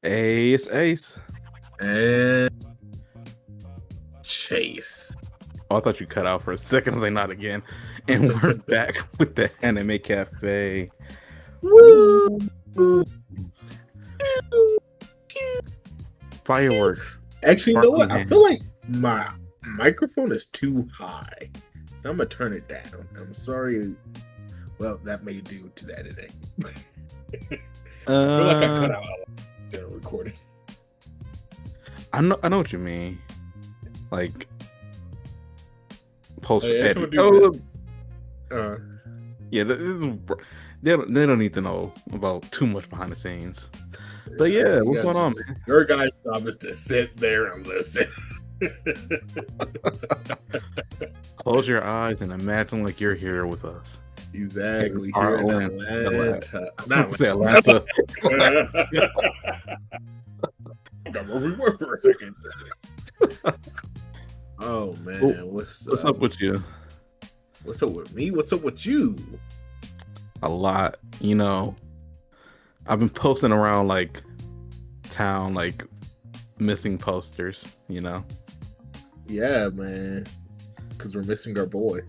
Ace, Ace. And Chase. Oh, I thought you cut out for a second. I was like, not again. And we're back with the Anime Cafe. Woo! Fireworks. Actually, you know what? Sparkling I feel like my microphone is too high. So I'm gonna turn it down. I'm sorry. Well, that may due to the editing. I feel like I cut out a lot during recording. I know what you mean. Like post edit. Yeah, they don't need to know about too much behind the scenes. But yeah, what's going on, man? Your guy's job is to sit there and listen. Close your eyes and imagine like you're here with us. Exactly. Here in Atlanta. Atlanta. Got where we were for a second. Oh man, what's up with you? What's up with me? What's up with you? A lot, you know. I've been posting around like town, like missing posters, you know. Yeah, man. Because we're missing our boy.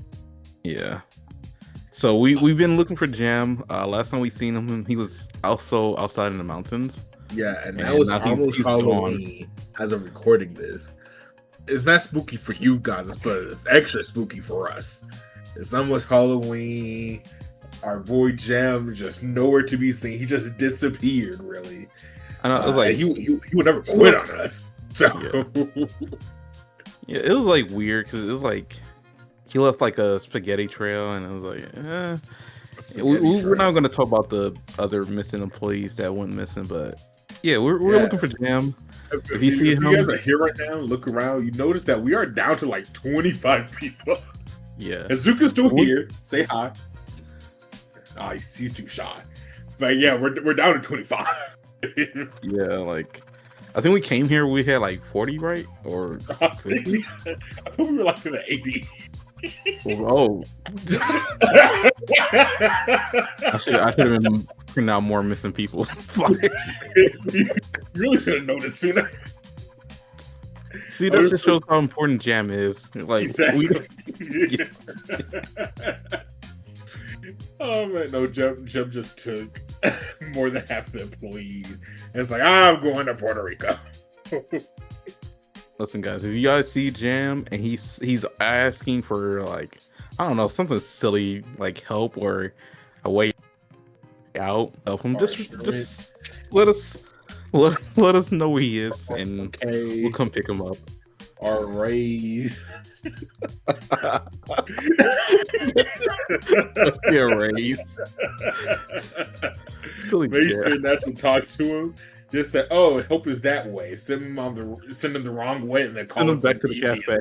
Yeah. So we've been looking for Jam. Last time we seen him, he was also outside in the mountains. Yeah, and that was almost he's Halloween as I'm recording this. It's not spooky for you guys, but it's extra spooky for us. It's almost Halloween. Our boy Jam just nowhere to be seen. He just disappeared, really. I know, it was like he would never quit on us. So yeah, it was like weird because it was like he left like a spaghetti trail, and I was like, we're not going to talk about the other missing employees that went missing, but yeah, we're looking for Jam. If you guys are here right now, look around. You notice that we are down to like 25 people. Yeah, Azuka's still here. Say hi. He's too shy. But yeah, we're down to 25. Yeah, like I think we came here. We had like 40, right? Or 50? I thought we were like in the 80. Oh, I should have been putting out more missing people. You really should have noticed sooner. See, that just shows how important Jam is. Like, exactly. Oh man, no, Jump just took more than half the employees. And it's like, I'm going to Puerto Rico. Listen, guys, if you guys see Jam and he's asking for like, I don't know, something silly like help or a way out of him, just let us know where he is, and we'll come pick him up. Our raise. Yeah, raise. Make sure not to talk to him. Just say, "Oh, help is that way." Send him the wrong way, and then send him back to the cafe.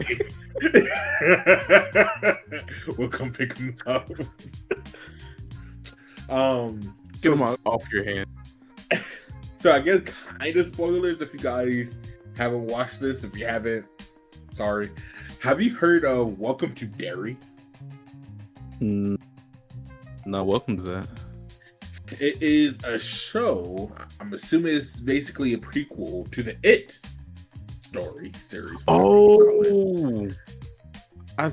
We'll come pick him up. Get him off your hand. So I guess kind of spoilers if you guys haven't watched this. If you haven't, sorry. Have you heard of Welcome to Derry? No, welcome to that. It is a show. I'm assuming it's basically a prequel to the It story series. Oh, I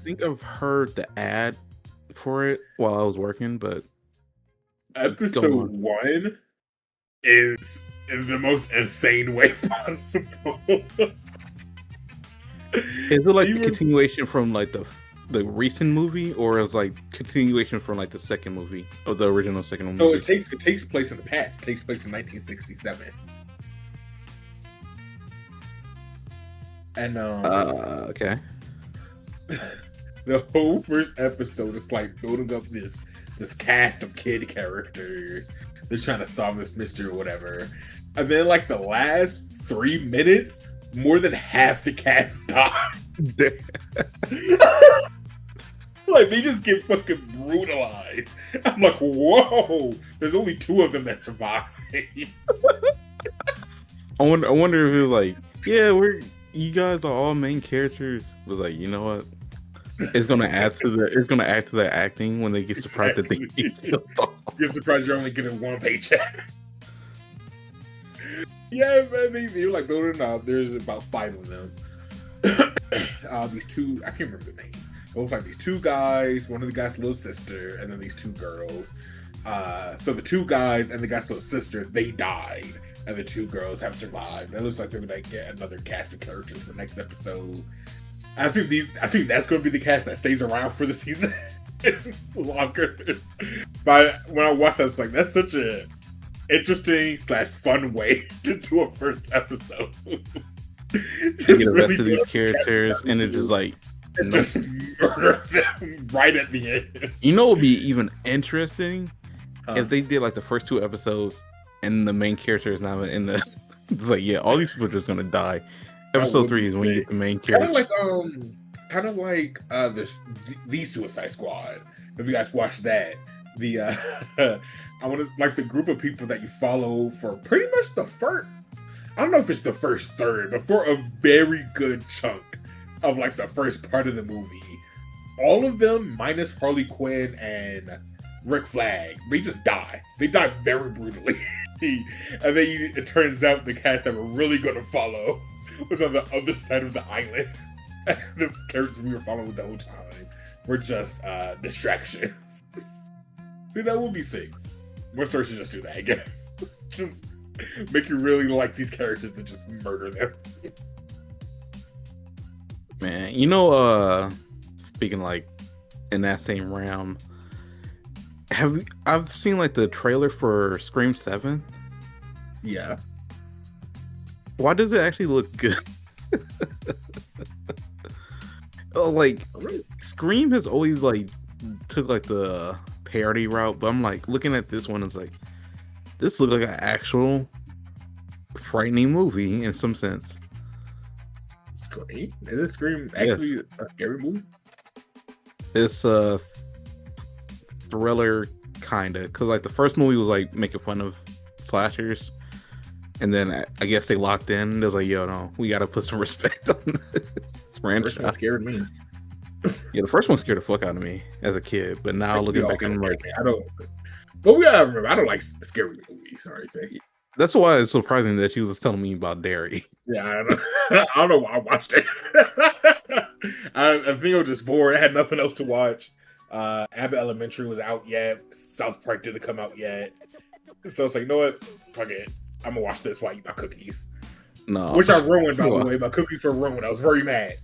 think I've heard the ad for it while I was working, but episode 1 is in the most insane way possible. Is it like the continuation from like the recent movie, or is like continuation from like the second movie or the original second movie? So it takes place in the past. It takes place in 1967. And okay. The whole first episode is like building up this cast of kid characters. They're trying to solve this mystery or whatever. And then like the last 3 minutes, more than half the cast die. Like they just get fucking brutalized. I'm like, whoa! There's only 2 of them that survive. I wonder if it was like, yeah, you guys are all main characters. It was like, you know what? It's gonna add to the acting when they get surprised that they get killed off. You're surprised you're only getting 1 paycheck. Yeah, man, they're like building up. There's about 5 of them. These two, I can't remember the name. It looks like these 2 guys, one of the guy's little sister, and then these 2 girls. So the 2 guys and the guy's little sister, they died, and the 2 girls have survived. It looks like they're gonna get another cast of characters for the next episode. I think that's gonna be the cast that stays around for the season longer. But when I watched that, I was like, that's such a interesting / fun way to do a first episode. Just get the rest of these characters, and it just like just murder them right at the end. You know, what would be even interesting if they did like the first 2 episodes, and the main character is not in the. It's like, yeah, all these people are just gonna die. Episode 3 is when you get the main character. Kind of like the Suicide Squad. If you guys watch that, I want to like the group of people that you follow for pretty much the first. I don't know if it's the first third, but for a very good chunk of like the first part of the movie, all of them minus Harley Quinn and Rick Flag, they just die. They die very brutally, and then it turns out the cast that we're really going to follow was on the other side of the island. The characters we were following the whole time were just distractions. See, that would be sick. More stories should just do that again. Just make you really like these characters to just murder them. Man, you know, speaking like in that same realm, I've seen like the trailer for Scream 7? Yeah. Why does it actually look good? Oh, like Scream has always like took like the parody route, but I'm like looking at this one, it's like this looks like an actual frightening movie in some sense. Scream? Is it Scream actually a scary movie? It's a thriller kinda, because like the first movie was like making fun of slashers, and then I guess they locked in. It was like, yo, no, we gotta put some respect on this franchise. First one scared me. Yeah, the first one scared the fuck out of me as a kid, but now looking back, I'm like, I don't. But we gotta remember, I don't like scary movies or anything. That's why it's surprising that she was telling me about Derry. Yeah, I don't know why I watched it. I think I was just bored. I had nothing else to watch. Abbott Elementary was out yet. South Park didn't come out yet. So it's like, you know what? Fuck it. I'm gonna watch this while I eat my cookies. No, which I ruined, by the way. My cookies were ruined. I was very mad.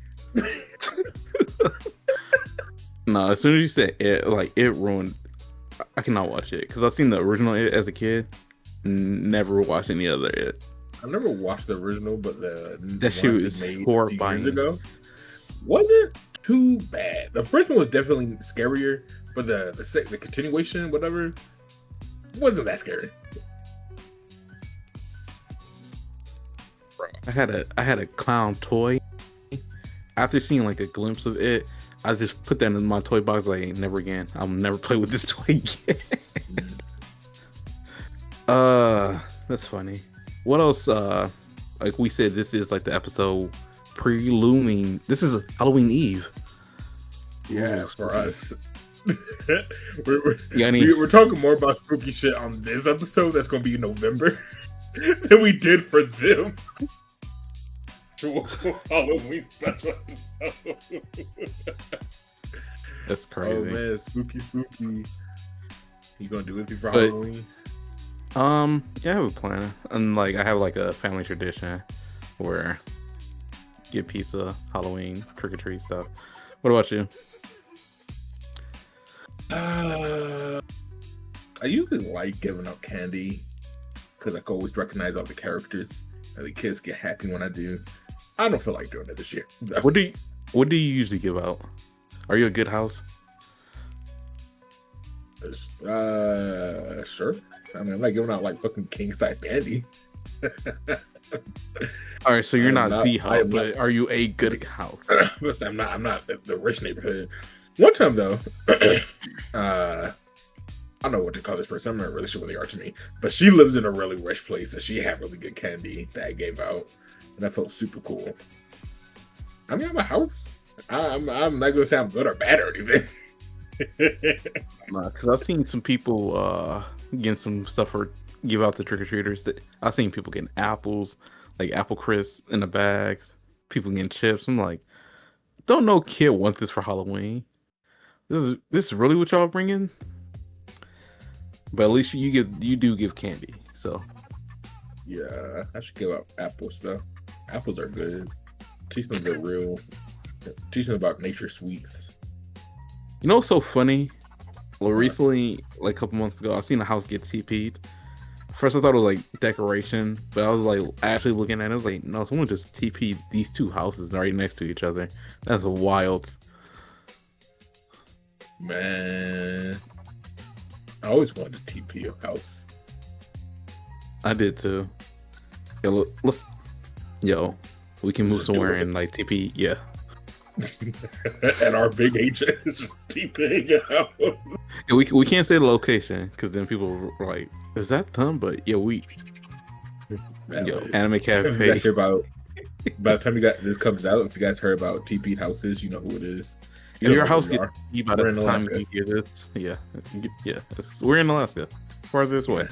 No, as soon as you said it, like it ruined. I cannot watch it because I've seen the original It as a kid. Never watched any other It. I never watched the original, but that shit was horrifying. Years ago wasn't too bad. The first one was definitely scarier, but the continuation, whatever, wasn't that scary. I had a clown toy. After seeing like a glimpse of it, I just put that in my toy box. Like, never again. I'll never play with this toy again. That's funny. What else? Like we said, this is like the episode pre-looming. This is Halloween Eve. Yeah, for us. Yeah, we're talking more about spooky shit on this episode that's going to be in November than we did for them. Halloween special episode. That's crazy. Oh man, spooky. You gonna do anything for Halloween? Yeah, I have a plan. And like I have like a family tradition where get pizza, Halloween, trick or treat stuff. What about you? I usually like giving out candy because I can always recognize all the characters and the kids get happy when I do. I don't feel like doing it this year. What do you usually give out? Are you a good house? Sure. I mean, I'm not giving out like fucking king size candy. All right, so you're not the house, but are you a good house? Listen, I'm not the rich neighborhood. One time though, I don't know what to call this person. I'm not really sure what they are to me, but she lives in a really rich place, and she had really good candy that I gave out, and I felt super cool. I mean, I'm a house. I'm not gonna say I'm good or bad or anything. Nah, because I've seen some people getting some stuff for give out the trick or treaters. I've seen people getting apples, like apple crisps in the bags. People getting chips. I'm like, don't no kid want this for Halloween. This is really what y'all bringing. But at least you do give candy. So yeah, I should give out apples though. Apples are good. Teach them the real. Teach them about nature sweets. You know what's so funny? Well, recently, like a couple months ago, I seen a house get TP'd. First, I thought it was like decoration, but I was like actually looking at it. I was like, no, someone just TP'd these two houses right next to each other. That's wild. Man, I always wanted to TP a house. I did too. We can move somewhere and like TP. Yeah. And our big agent is TPing out. Yeah, we can't say the location because then people were like, "Is that them?" But yeah, Anime Cafe. By the time this comes out, if you guys heard about TP houses, you know who it is. Your house gets TP by the time you hear this. Yeah. We're in Alaska, farthest way.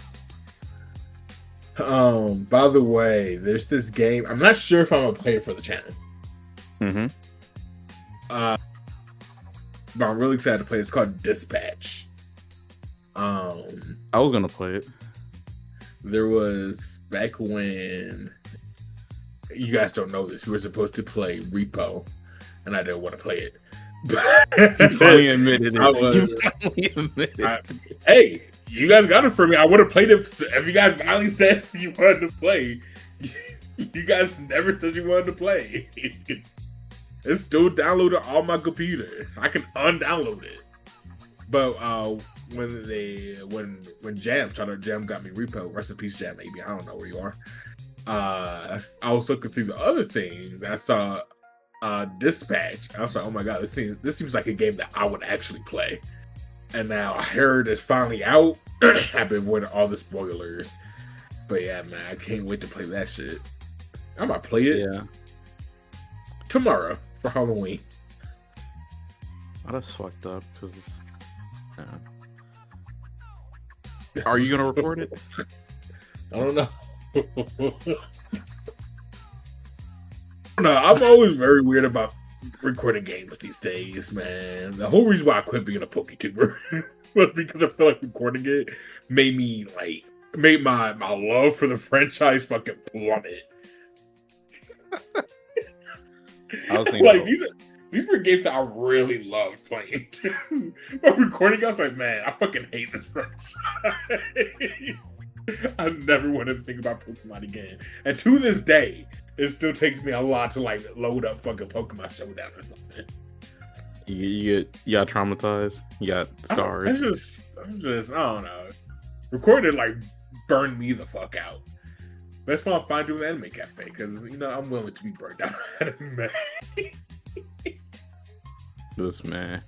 By the way, there's this game. I'm not sure if I'm gonna play it for the channel. Mm-hmm. But I'm really excited to play. It's called Dispatch. I was gonna play it. There was back when you guys don't know this. We were supposed to play Repo, and I didn't want to play it. You finally admitted it. Hey, you guys got it for me. I would have played it if you guys finally said you wanted to play. You guys never said you wanted to play. It's still downloaded on my computer. I can undownload it. But when Jam got me Repo, rest in peace Jam, maybe, I don't know where you are. I was looking through the other things. And I saw Dispatch. I was like, oh my god, this seems like a game that I would actually play. And now I heard it's finally out. I've been avoiding all the spoilers. But yeah, man, I can't wait to play that shit. I'm gonna play it tomorrow for Halloween. Oh, that's fucked up. Cause, are you gonna record it? I don't know. No, I'm always very weird about recording games these days, man. The whole reason why I quit being a PokeTuber was because I feel like recording it made my love for the franchise fucking plummet. I was thinking like these were games that I really loved playing too. But recording, I was like, man, I fucking hate this franchise. I never wanted to think about Pokemon again. And to this day, it still takes me a lot to like load up fucking Pokemon Showdown or something. You got traumatized. You got scars. I'm just, I don't know. Recording like burned me the fuck out. That's why I'm fine doing Anime Cafe, because I'm willing to be burned out. Anime. This man.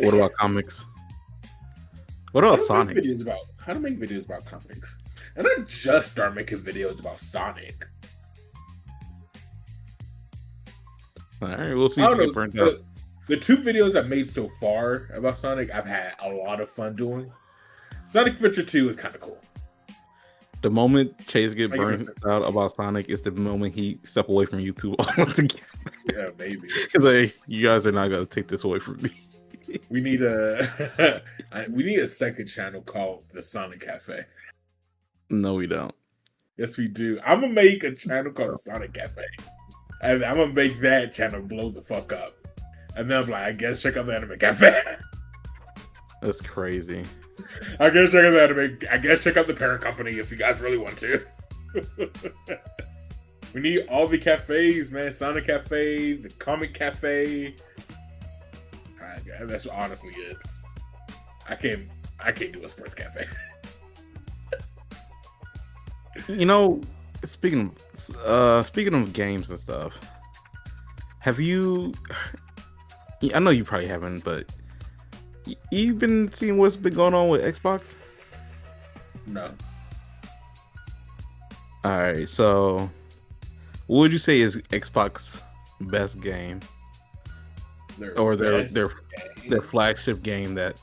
What about comics? What about Sonic? How to make videos about comics, and I just start making videos about Sonic. All right, we'll see if you get burnt out. The two videos I've made so far about Sonic, I've had a lot of fun doing. Sonic Adventure 2 is kind of cool. The moment Chase gets burnt out about Sonic is the moment he step away from YouTube altogether. Yeah, maybe. Because you guys are not gonna take this away from me. We need a second channel called the Sonic Cafe. No, we don't. Yes, we do. I'm gonna make a channel called the Sonic Cafe, and I'm gonna make that channel blow the fuck up. And then I'm like, I guess check out the Anime Cafe. That's crazy. I guess check out the anime. I guess check out the parent company if you guys really want to. We need all the cafes, man. Sonic Cafe, the Comic Cafe. That's honestly it. I can't do a sports cafe. Speaking of games and stuff, have you? I know you probably haven't, but you've been seeing what's been going on with Xbox? No. All right, so what would you say is Xbox best game, their flagship game that?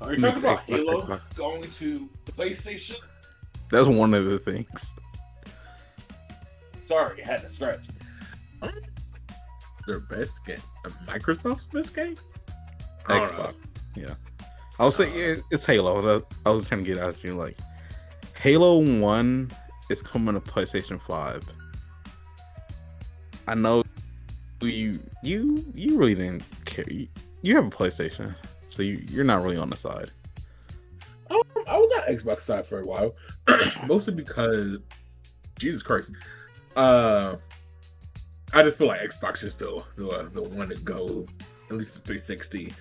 Are you talking about Halo going to PlayStation? That's one of the things. Sorry, had to stretch. Their best game, Microsoft's best game. Xbox. Yeah, I would say it's Halo. I was trying to get out of you like Halo 1 is coming to PlayStation 5. I know you really didn't care. You have a PlayStation, so you're not really on the side. I was on Xbox side for a while, mostly because Jesus Christ, I just feel like Xbox is the one to go, at least the 360.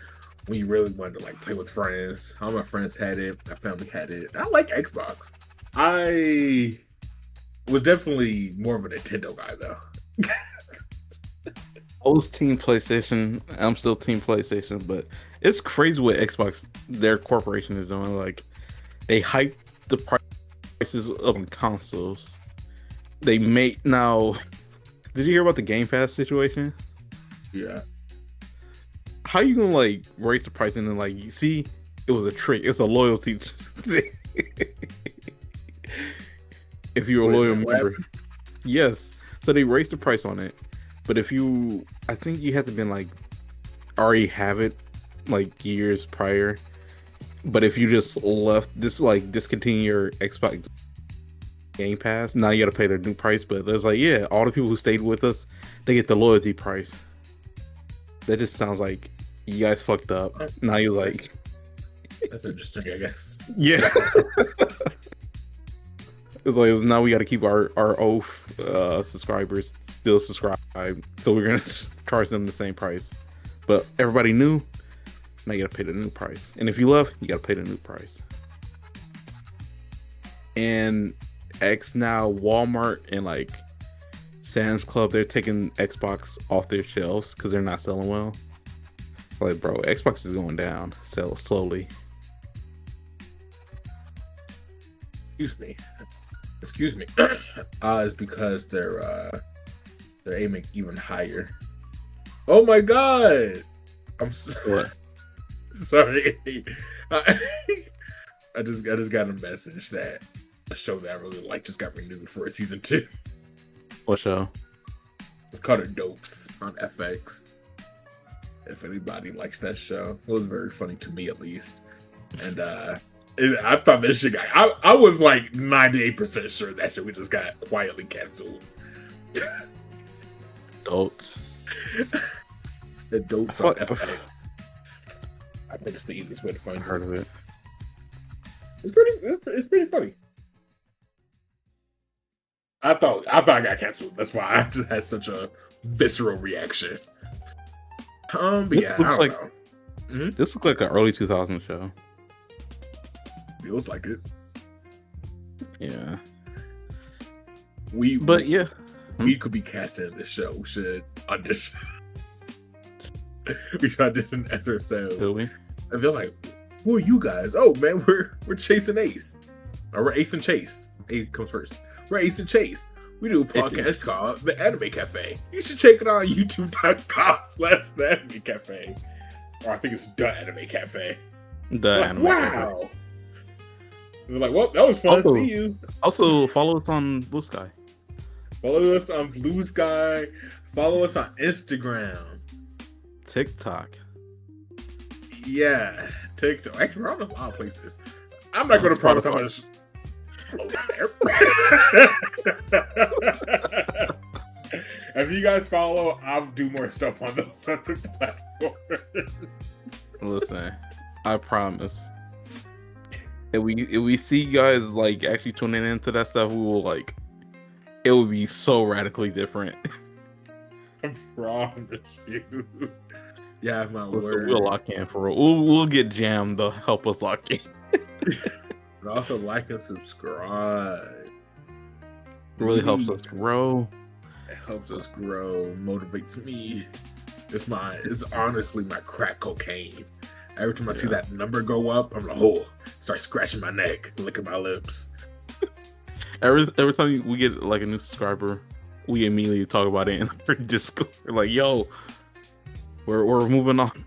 When you really wanted to like play with friends, all my friends had it, my family had it. I like Xbox. I was definitely more of a Nintendo guy though. I was Team PlayStation. I'm still Team PlayStation, but it's crazy what Xbox, their corporation, is doing. Like, they hype the prices up on consoles. They make now. Did you hear about the Game Pass situation? Yeah. How you gonna like raise the price and then like you see it was a trick? It's a loyalty thing. If you're a loyal member, yes. So they raised the price on it, but if you, I think you have to been like already have it like years prior. But if you just left this like discontinue your Xbox Game Pass, now you got to pay their new price. But it's like, yeah, all the people who stayed with us, they get the loyalty price. That just sounds like you guys fucked up. Now you're like, that's interesting, I guess. Yeah. It's like now we got to keep our oath subscribers still subscribe, so we're gonna charge them the same price. But everybody new, now you gotta pay the new price. And if you left, you gotta pay the new price. And now Walmart and like Sam's Club, they're taking Xbox off their shelves because they're not selling well. Like, bro, Xbox is going down. Sell slowly. Excuse me. It's because they're aiming even higher. Oh my god! What? Sorry. I just got a message that a show that I really like just got renewed for a season 2. What show? It's called Adults on FX. If anybody likes that show, it was very funny to me at least. And I thought that shit got. I was like 98% sure that shit we just got quietly canceled. Adults. Adults on FX. I think it's the easiest way to find it. Heard of it. It's pretty funny. I thought I got canceled. That's why I just had such a visceral reaction. But This yeah, looks I like don't know. this looks like an early 2000s show. Feels like it. Yeah. We could be cast in this show. We should audition. We should audition as ourselves. Do we? And they're like, "Who are you guys?" Oh man, we're chasing Ace. Or we're Ace and Chase. Ace comes first. We're Ace and Chase. We do a podcast called The Anime Cafe. You should check it out on youtube.com/The Anime Cafe. Or I think it's The Anime Cafe. Wow. They're like, well, that was fun. Also, see you. Also, follow us on Blue Sky. Follow us on Blue Sky. Follow us on Instagram. TikTok. Yeah. TikTok. Actually, we're on a lot of places. I'm not going to promise how much. If you guys follow, I'll do more stuff on those other platforms. Listen, I promise. If we see you guys like actually tuning into that stuff, we will like. It will be so radically different. I promise you. Yeah, my word. We'll lock in for real. We'll get Jam to help us lock in. But also like and subscribe. It really helps us grow. It helps us grow. Motivates me. It's honestly my crack cocaine. Every time I see that number go up, I'm like, oh, start scratching my neck, licking my lips. Every time we get like a new subscriber, we immediately talk about it in our Discord. We're like, yo, we're moving on.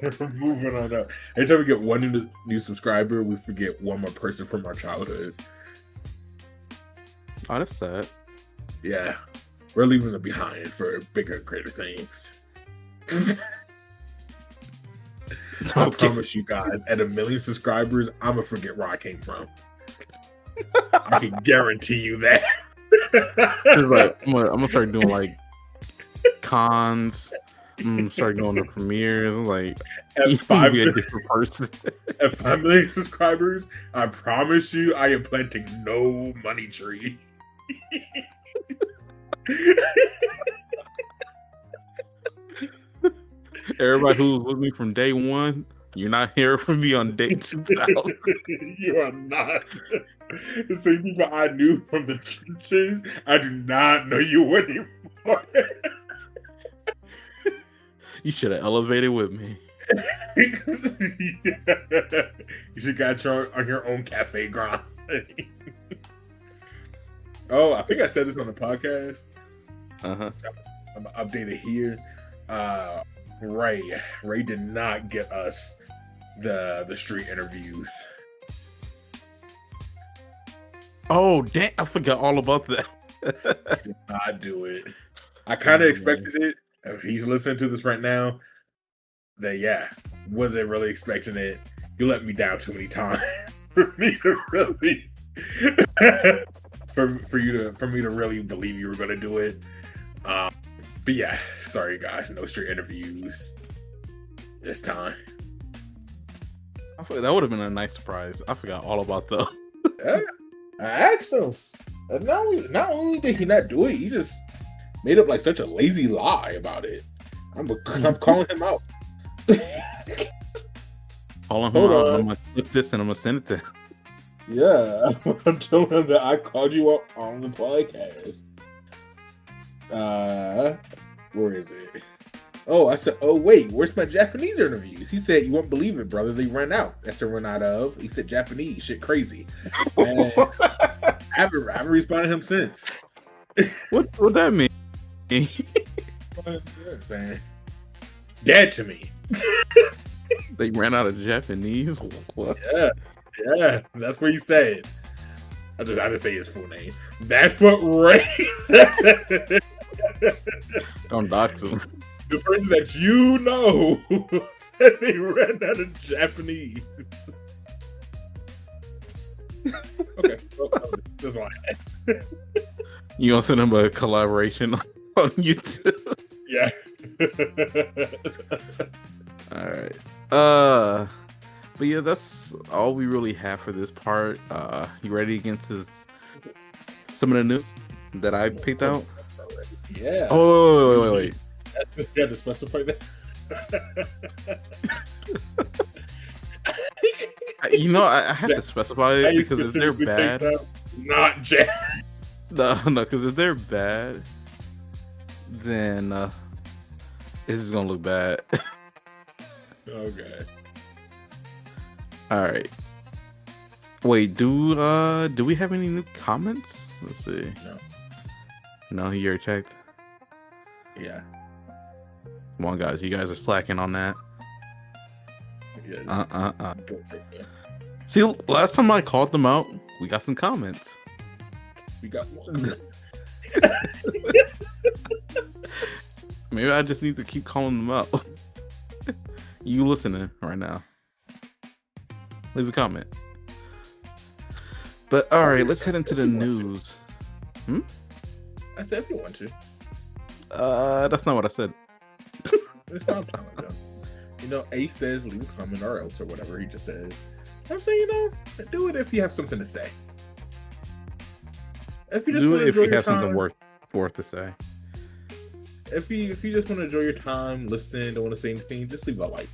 We're moving on up. Every time we get one new subscriber, we forget one more person from our childhood. Oh, that's sad. Yeah, we're leaving them behind for bigger, greater things. I promise you guys, at 1 million subscribers, I'm gonna forget where I came from. I can guarantee you that. Like, I'm gonna start doing like cons. Start going to premieres. I'm like, you can be a different person. At 5 million subscribers, I promise you, I am planting no money tree. Everybody who's with me from day one, you're not hearing from me on day 2000. You are not. The same people I knew from the trenches, I do not know you anymore. You should have elevated with me. Yeah. You should got on your own cafe grind. Oh, I think I said this on the podcast. Uh-huh. I'm gonna update it here. Ray did not get us the street interviews. Oh, damn, I forgot all about that. Did not do it. I kind of expected it. If he's listening to this right now, then yeah, wasn't really expecting it. You let me down too many times for me to really for me to really believe you were gonna do it. But yeah, sorry guys, no street interviews this time. I thought that would have been a nice surprise. I forgot all about those. Yeah, I asked him. Not only did he not do it, he just made up like such a lazy lie about it. I'm calling him out. Calling him out. I'm gonna clip this and I'm gonna send it to him. Yeah, I'm telling him that I called you out on the podcast. Where is it? Oh, I said, oh wait, where's my Japanese interviews? He said, you won't believe it, brother. They ran out. That's a run out of. He said Japanese, shit crazy. And I haven't responded to him since. What that mean? Man. Dead to me. They ran out of Japanese? What? Yeah, that's what he said. I didn't say his full name. That's what Ray said. Don't dox him. The person that you know said they ran out of Japanese. Okay, well, just like You gonna send him a collaboration on YouTube? Yeah. All right. But yeah, that's all we really have for this part. You ready to get into some of the news that I picked out? Yeah. Oh, wait. You have to specify that. You know, I have to specify it because if they're bad, not Jack. No, because if they're bad, then it's just gonna look bad. Okay. All right. Wait, do we have any new comments? Let's see. No, you already checked. Yeah. Come on, guys. You guys are slacking on that. Yeah. See, last time I called them out, we got some comments. We got one. Maybe I just need to keep calling them out. You listening right now? Leave a comment. But all right, let's head into the news. I said if you want to. That's not what I said. That's what I'm trying to do. You know, Ace says leave a comment or else or whatever he just said. I'm saying, you know, do it if you have something to say. If you just do it if you have something worth to say. If you just want to enjoy your time, listen, don't want to say anything, just leave a like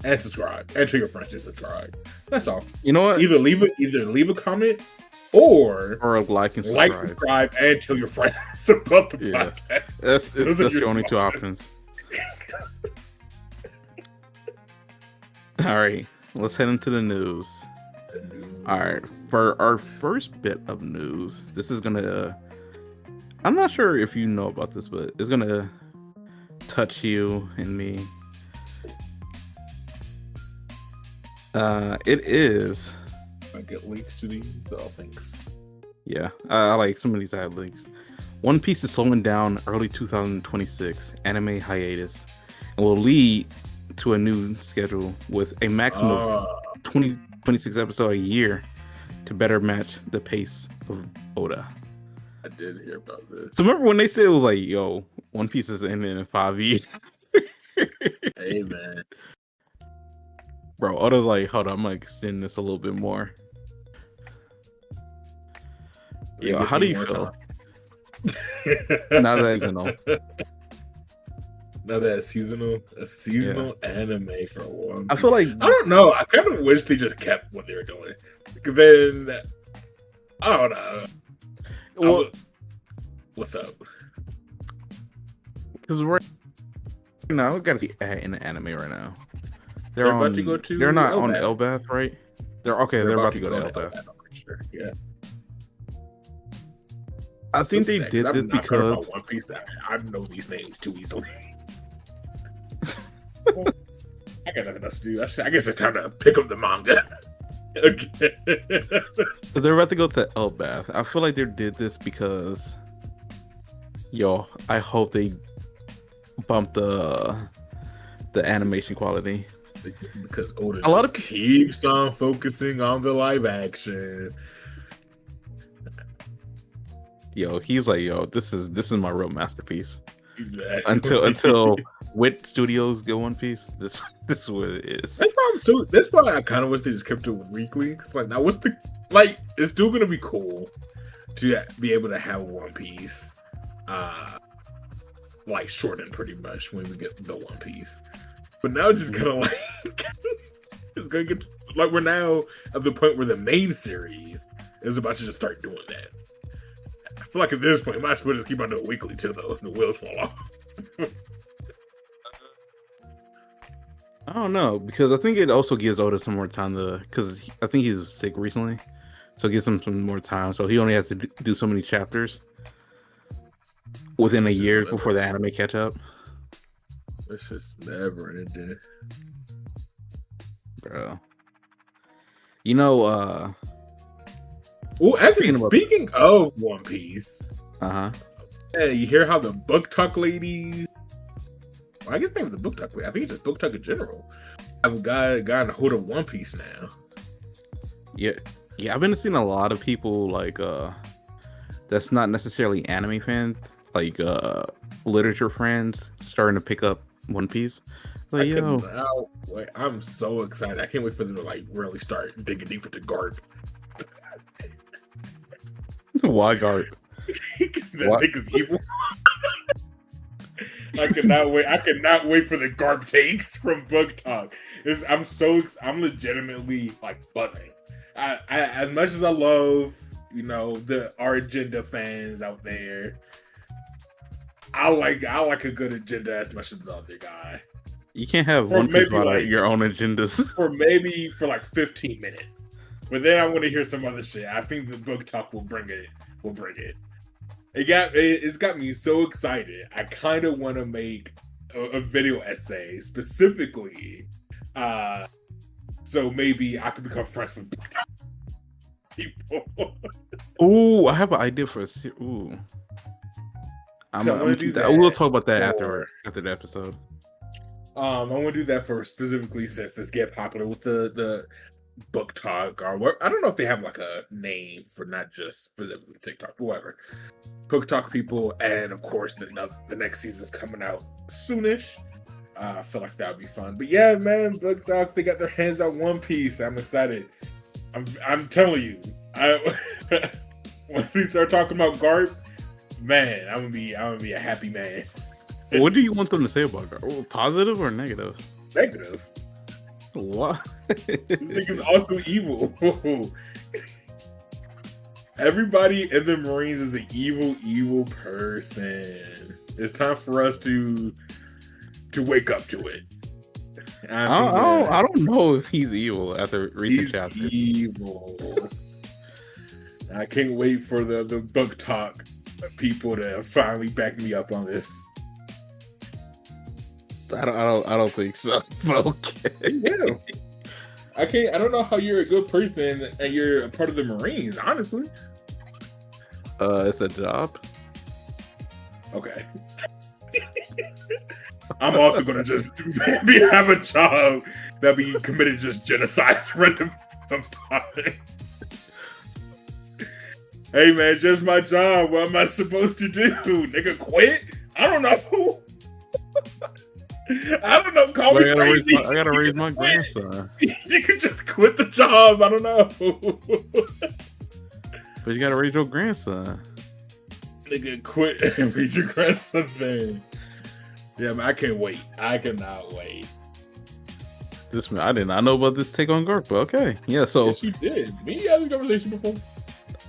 and subscribe. And tell your friends to subscribe. That's all. You know what? Either leave a comment or like and subscribe. Subscribe, and tell your friends about the podcast. That's the only two options. All right, let's head into the news. All right, for our first bit of news, this is gonna. I'm not sure if you know about this, but it's gonna touch you and me. It is. I get links to these. Oh, thanks. Yeah, I like some of these ad links. One Piece is slowing down early 2026 anime hiatus and will lead to a new schedule with a maximum of Uh, 26 episodes a year to better match the pace of Oda. I did hear about this. So remember when they said it was like, yo, One Piece is ending in 5 years? Hey, man. Bro, Oda's like, hold on, I'm gonna extend this a little bit more. Yo, how do you feel? Now that it's seasonal. Now that it's seasonal anime for one. I feel like I don't know. I kind of wish they just kept what they were doing. Because then I don't know. well, what's up? because right now we gotta be in the anime right now. They're about to go to they're not on Elbath. Elbath, right? They're about to go to Elbath. Sure. Yeah. I think they did this because One Piece. I know these names too easily. I got nothing else to do. I guess it's time to pick up the manga. Okay. so they're about to go to Elbath. I feel like they did this because, yo, I hope they bump the animation quality. Because Oda a lot of keeps on focusing on the live action. Yo, he's like, yo, this is my real masterpiece. Exactly. Until Wit Studios get One Piece, this is what it is. That's why I kind of wish they just kept it with weekly. Cause like now, it's still gonna be cool to be able to have One Piece, like shortened pretty much when we get the One Piece. But now it's just kind of like it's gonna get like we're now at the point where the main series is about to just start doing that. I feel like at this point, might as well just keep on doing weekly till the wheels fall off. I don't know because I think it also gives Oda some more time because I think he was sick recently, so it gives him some more time. So he only has to do so many chapters within a year before the anime catch up. It's just never ending, bro. You know, well, actually, speaking of One Piece, hey, you hear how the book talk ladies? Well, I guess maybe the book talk lady. I think it's just book talk in general. I've gotten a hold of One Piece now. Yeah, I've been seeing a lot of people like that's not necessarily anime fans, like literature friends, starting to pick up One Piece. Like, I'm so excited! I can't wait for them to like really start digging deep into Garp. Why Garp? That nigga's evil. I cannot wait. I cannot wait for the Garp takes from Book Talk. I'm legitimately like buzzing. I as much as I love, our agenda fans out there, I like a good agenda as much as the other guy. You can't have One Piece about your own agendas. For like 15 minutes. But then I want to hear some other shit. I think the Book Talk will bring it. It's got me so excited. I kind of want to make a video essay specifically, so maybe I could become friends with people. Ooh, I have an idea for a ooh. We'll talk about that after the episode. I want to do that for specifically since it's get popular with the Book Talk or I don't know if they have like a name for not just specifically TikTok, but whatever. Book Talk people, and of course the next season's coming out soonish. I feel like that would be fun. But yeah, man, Book Talk, they got their hands on One Piece. I'm excited. I'm telling you, once we start talking about Garp, man, I'm gonna be a happy man. What do you want them to say about Garp? Positive or negative? Negative. What? This nigga's also evil. Everybody in the Marines is an evil person. It's time for us to wake up to it. I don't know if he's evil after recent chapters. Evil. I can't wait for the Book Talk people to finally back me up on this. I don't think so. Okay. Yeah. I don't know how you're a good person and you're a part of the Marines, honestly. It's a job. Okay. I'm also gonna just have a job that be committed to just genocide random sometime. Hey man, it's just my job. What am I supposed to do? Nigga, quit? I don't know. I don't know. Call me crazy. I gotta raise my grandson. You could just quit the job. I don't know. But you gotta raise your grandson. Nigga, quit and raise your grandson, man. Yeah, man, I can't wait. I cannot wait. I did not know about this take on Garp, but okay. Yeah, so yes, you did. We had this conversation before.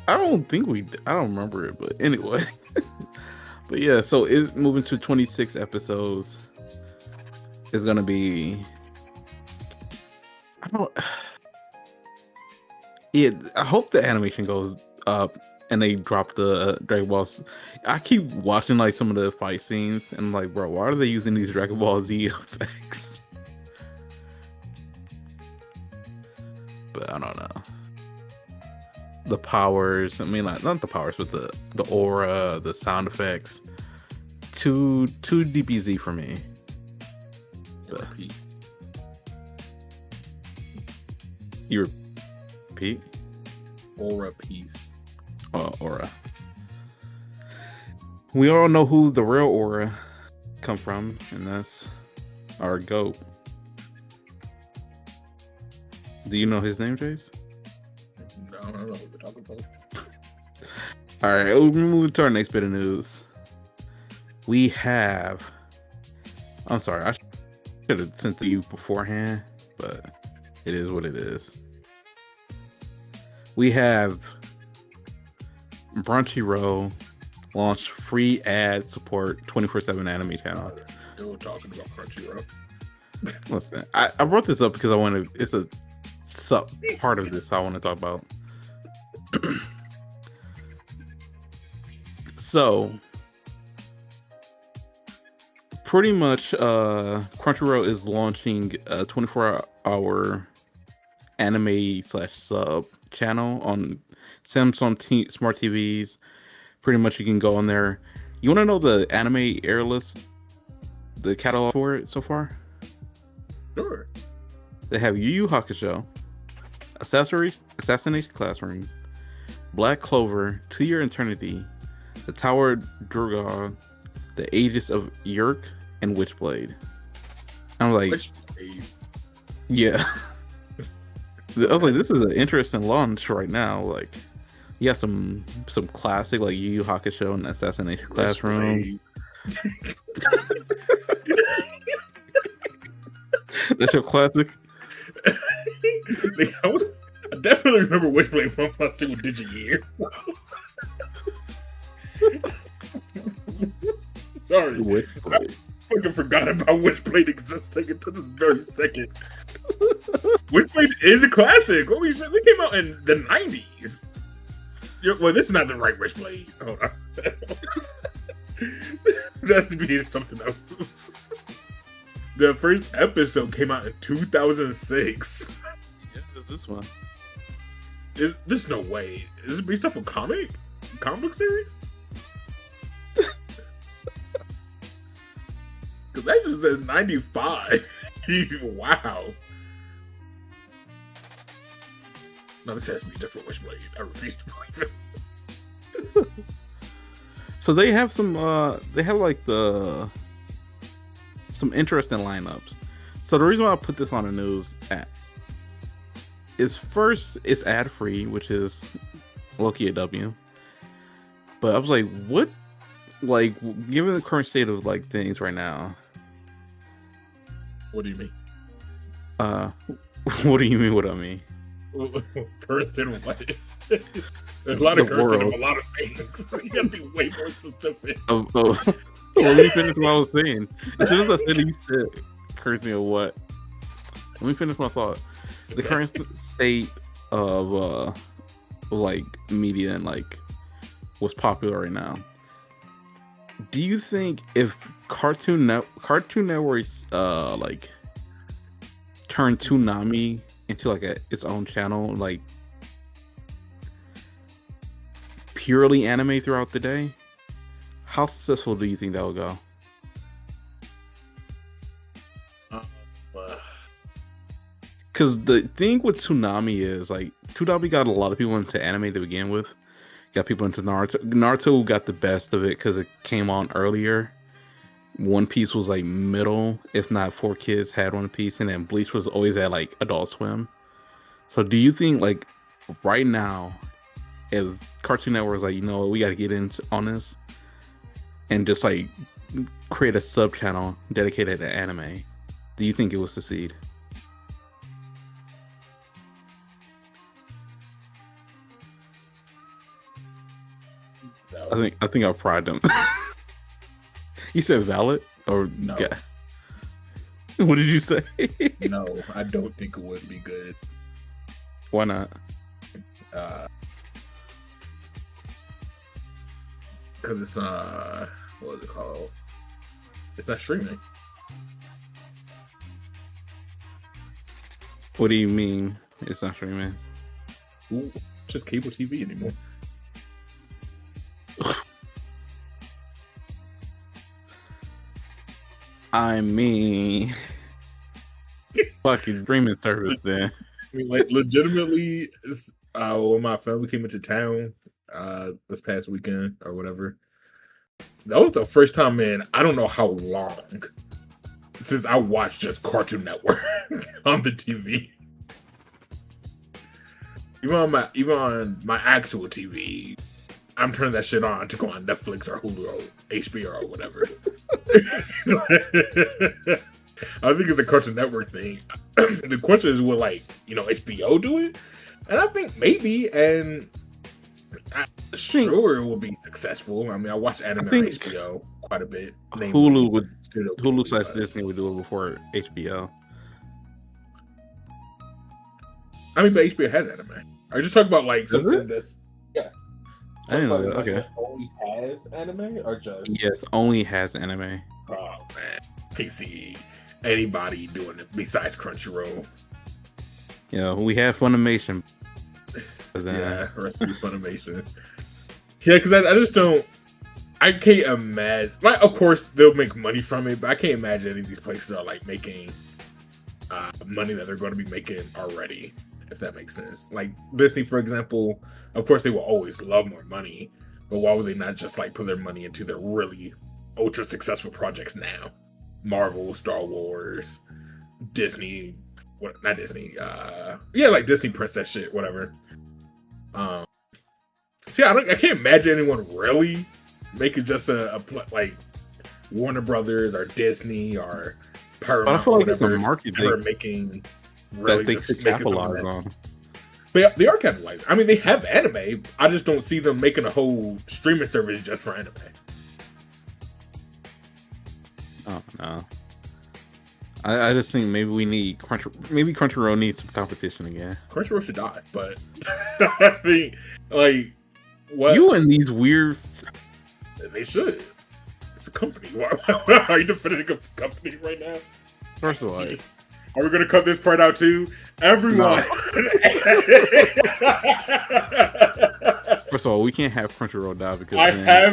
I don't think we did. I don't remember it, but anyway. But yeah, so it's moving to 26 episodes. It's gonna be I hope the animation goes up and they drop the Dragon Balls. I keep watching like some of the fight scenes and I'm like, bro, why are they using these Dragon Ball Z effects? But I don't know. The powers, I mean, like, not the powers, but the aura, the sound effects. Too DBZ for me. But you repeat? Aura piece. Oh, aura. We all know who the real aura come from, and that's our goat. Do you know his name, Jace? No, I don't know what we're talking about. All right, we'll move to our next bit of news. We have. I'm sorry, I should have sent to you beforehand, but it is what it is. We have Crunchyroll launched free ad support 24/7 anime channel. Still talking about Crunchyroll. Listen, I brought this up because I want to. It's a part of this I want to talk about. So, pretty much, Crunchyroll is launching a 24-hour anime/sub channel on Samsung smart TVs. Pretty much, you can go on there. You want to know the anime air list, the catalog for it so far? Sure. They have Yu Yu Hakusho, Assassination Classroom, Black Clover, To Your Eternity, The Tower Durga, The Aegis of Yerk, and Witchblade. I'm like, Witchblade. Yeah. I was like, this is an interesting launch right now. Like, you got some classic like Yu Yu Hakusho and Assassination Classroom. That's your classic. I definitely remember Witchblade from my single digit year. Sorry. Witchblade. I fucking forgot about Witchblade existing until this very second. Witchblade is a classic. Holy shit, it came out in the 90s. Well, this is not the right Witchblade. Hold on. That has to be something else. The first episode came out in 2006. Yeah, there's this one. Is this no way? Is it based off a comic book series? Because that just says 95. Wow. No, this has to be a different Witchblade. I refuse to believe it. So they have some like some interesting lineups. So the reason why I put this on the news is first, it's ad free, which is Loki a W. But I was like, what? Like, given the current state of like things right now. What do you mean? What do you mean? What I mean? Current state of what? There's a lot of current state of a lot of things. You gotta be way more specific. Let me finish what I was saying. As soon as I said it, you said current state of what? Let me finish my thought. The current state of like media and like what's popular right now. Do you think if Cartoon Network's like turn Toonami into like its own channel, like purely anime throughout the day, how successful do you think that will go? Because the thing with Toonami is like Toonami got a lot of people into anime to begin with. Got people into Naruto. Naruto got the best of it because it came on earlier. One Piece was like middle, if not 4Kids had One Piece, and then Bleach was always at like Adult Swim. So do you think like right now, if Cartoon Network was like, you know what, we got to get in on this and just like create a sub channel dedicated to anime, do you think it will succeed? No. I think I'll fried them. You said valid or no? Yeah. What did you say? No, I don't think it would be good. Why not? Because it's what is it called? It's not streaming. What do you mean it's not streaming? Ooh, just cable TV anymore. I mean, fucking streaming service then. I mean, like legitimately, when my family came into town this past weekend or whatever, that was the first time in I don't know how long since I watched just Cartoon Network on the TV. Even on my actual TV, I'm turning that shit on to go on Netflix or Hulu or HBO or whatever. I think it's a Cartoon Network thing. The question is, will HBO do it? And I think maybe, and I'm sure it will be successful. I mean, I watch anime on HBO quite a bit. Hulu / Disney would do it before HBO. I mean, but HBO has anime. Are you just talking about like something that's I didn't know that. Okay. Only has anime or just yes, only has anime. Oh man, PC. Anybody doing it besides Crunchyroll? Yeah, we have Funimation. Yeah, rest of Funimation. Yeah, because I just don't. I can't imagine. Like, of course, they'll make money from it, but I can't imagine any of these places are like making money that they're going to be making already. If that makes sense. Like Disney, for example, of course they will always love more money, but why would they not just like put their money into their really ultra successful projects now? Marvel, Star Wars, Disney, not Disney, like Disney Princess shit, whatever. See, I can't imagine anyone really making just a like Warner Brothers or Disney or Paramount. But I feel like it's the market they're making really that they could capitalize on. They are capitalizing. I mean, they have anime. I just don't see them making a whole streaming service just for anime. Oh no. I just think maybe we need Crunchyroll needs some competition again. Crunchyroll should die, but I mean, like, what you and these weird. They should. It's a company. Why are you defending a company right now? First of all, are we gonna cut this part out too? Everyone. No. First of all, we can't have Crunchyroll die because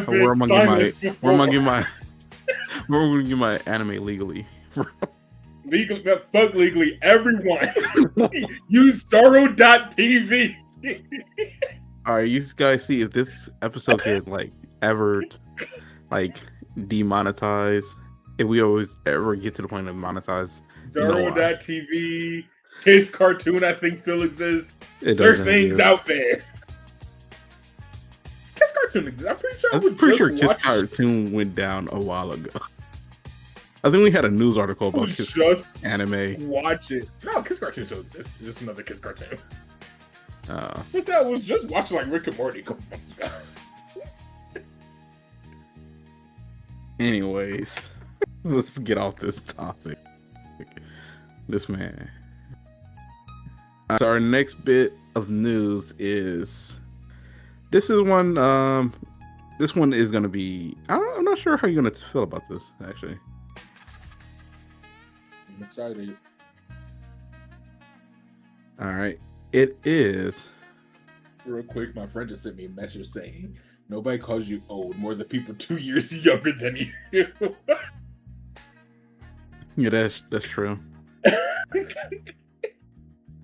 where am I gonna get my anime legally? Legally, fuck legally. Everyone, use Sorrow.tv. All right, you guys see if this episode get like ever like demonetized. If we always ever get to the point of monetize, Zorro.tv, Kiss Cartoon, I think still exists. There's things out there. Kiss Cartoon exists. I'm pretty sure Kiss Cartoon went down a while ago. I think we had a news article about Kiss anime. Watch it. No, Kiss Cartoon still exists. It's just another Kiss Cartoon. I was just watching like Rick and Morty a couple months ago. Anyways, let's get off this topic. This man. So our next bit of news is this one is gonna be. I'm not sure how you're gonna feel about this actually. I'm excited. All right, it is Real quick, my friend just sent me a message saying, "Nobody calls you old more than people 2 years younger than you." Yeah, that's true.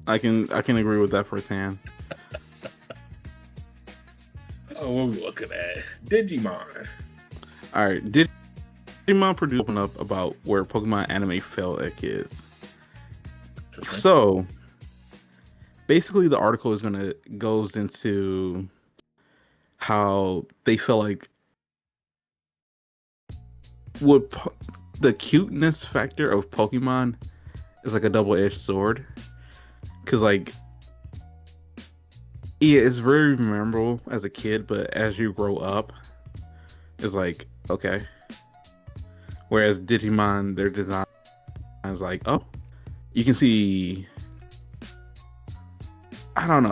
I can agree with that firsthand. Oh, what are we looking at? Digimon. All right, Digimon produced open up about where Pokemon anime felt at kids. So basically, the article goes into how they feel like the cuteness factor of Pokemon is like a double-edged sword, because like yeah, it's very memorable as a kid, but as you grow up, it's like okay. Whereas Digimon, their design is like, oh, you can see. I don't know.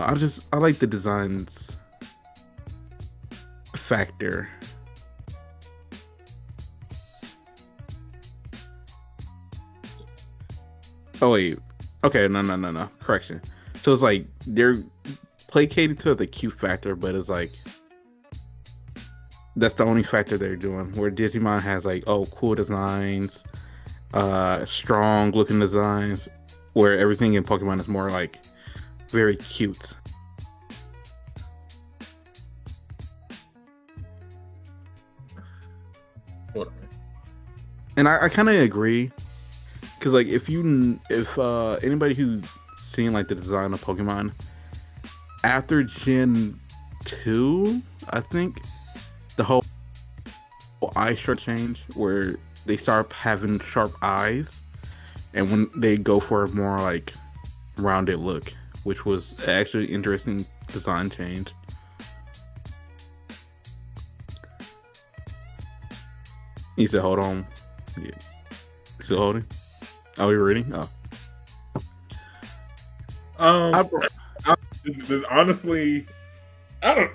I like the designs factor. Oh wait. Okay, no. Correction. So it's like they're placated to the cute factor, but it's like that's the only factor they're doing. Where Digimon has like, oh, cool designs, strong looking designs, where everything in Pokemon is more like very cute. And I kind of agree, because like if anybody who's seen like the design of Pokemon after Gen 2, I think the whole eye short change where they start having sharp eyes, and when they go for a more like rounded look, which was actually interesting design change. He said, "Hold on, yeah, still holding. Are we reading? Oh, this honestly, I don't.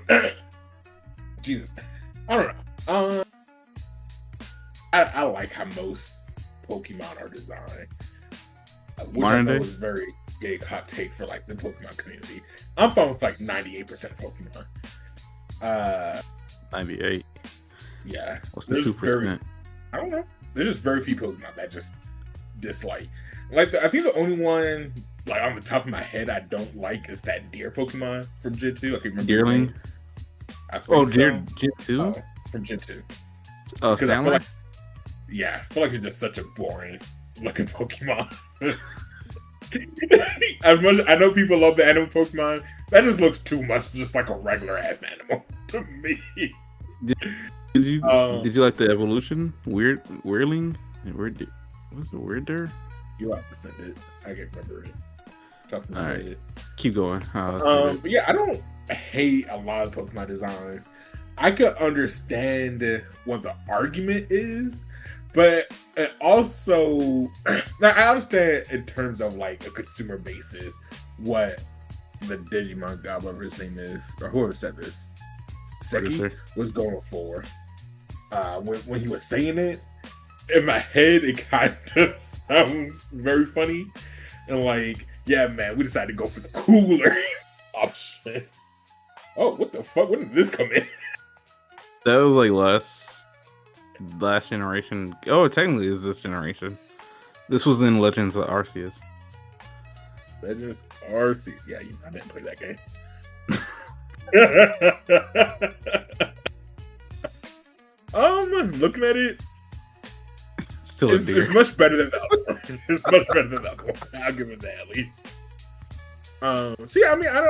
Jesus, I don't know. I like how most Pokemon are designed, which I know is very big hot take for like the Pokemon community. I'm fine with like 98% Pokemon. 98. Yeah. What's the 2%? I don't know. There's just very few Pokemon that just dislike. Like I think the only one like on the top of my head I don't like is that deer Pokemon from Gen 2. I can remember. Deerling. Gen 2? Oh, from Gen 2. Oh, because I feel like I feel like it's just such a boring looking Pokemon. As much I know people love the animal Pokemon, that just looks too much just like a regular ass animal to me. Did you like the evolution? Weirdling? Was it Weirder? You have to send it. I can't remember it. All right, keep going. But yeah, I don't hate a lot of Pokemon designs. I could understand what the argument is, but it also I understand in terms of like a consumer basis what the Digimon guy, whatever his name is, or whoever said this, Seki, was going for. When he was saying it, in my head, it kind of sounds very funny. And like, yeah, man, we decided to go for the cooler option. Oh, what the fuck? When did this come in? That was like last generation. Oh, technically it's this generation. This was in Legends of Arceus. Legends Arceus. Yeah, I didn't play that game. I'm looking at it. It's much better than the other one. It's much better than the other one. I'll give it that at least. So yeah, I mean, I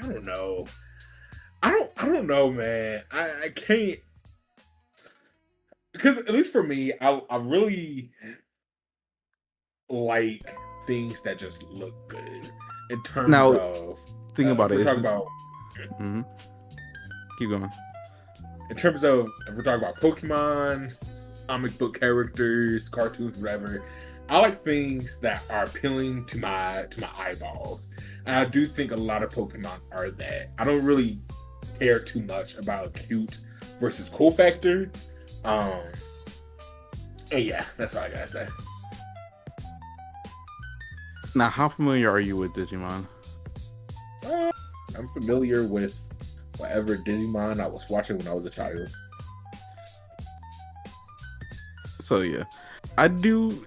don't know. I don't know, man. I can't, because at least for me, I really like things that just look good in terms of. Think about it. Mm-hmm. Keep going. In terms of if we're talking about Pokemon, comic book characters, cartoons, whatever, I like things that are appealing to my eyeballs, and I do think a lot of Pokemon are that. I don't really care too much about cute versus cool factor. And yeah, that's all I gotta say. Now, how familiar are you with Digimon? I'm familiar with whatever Digimon I was watching when I was a child. So yeah, I do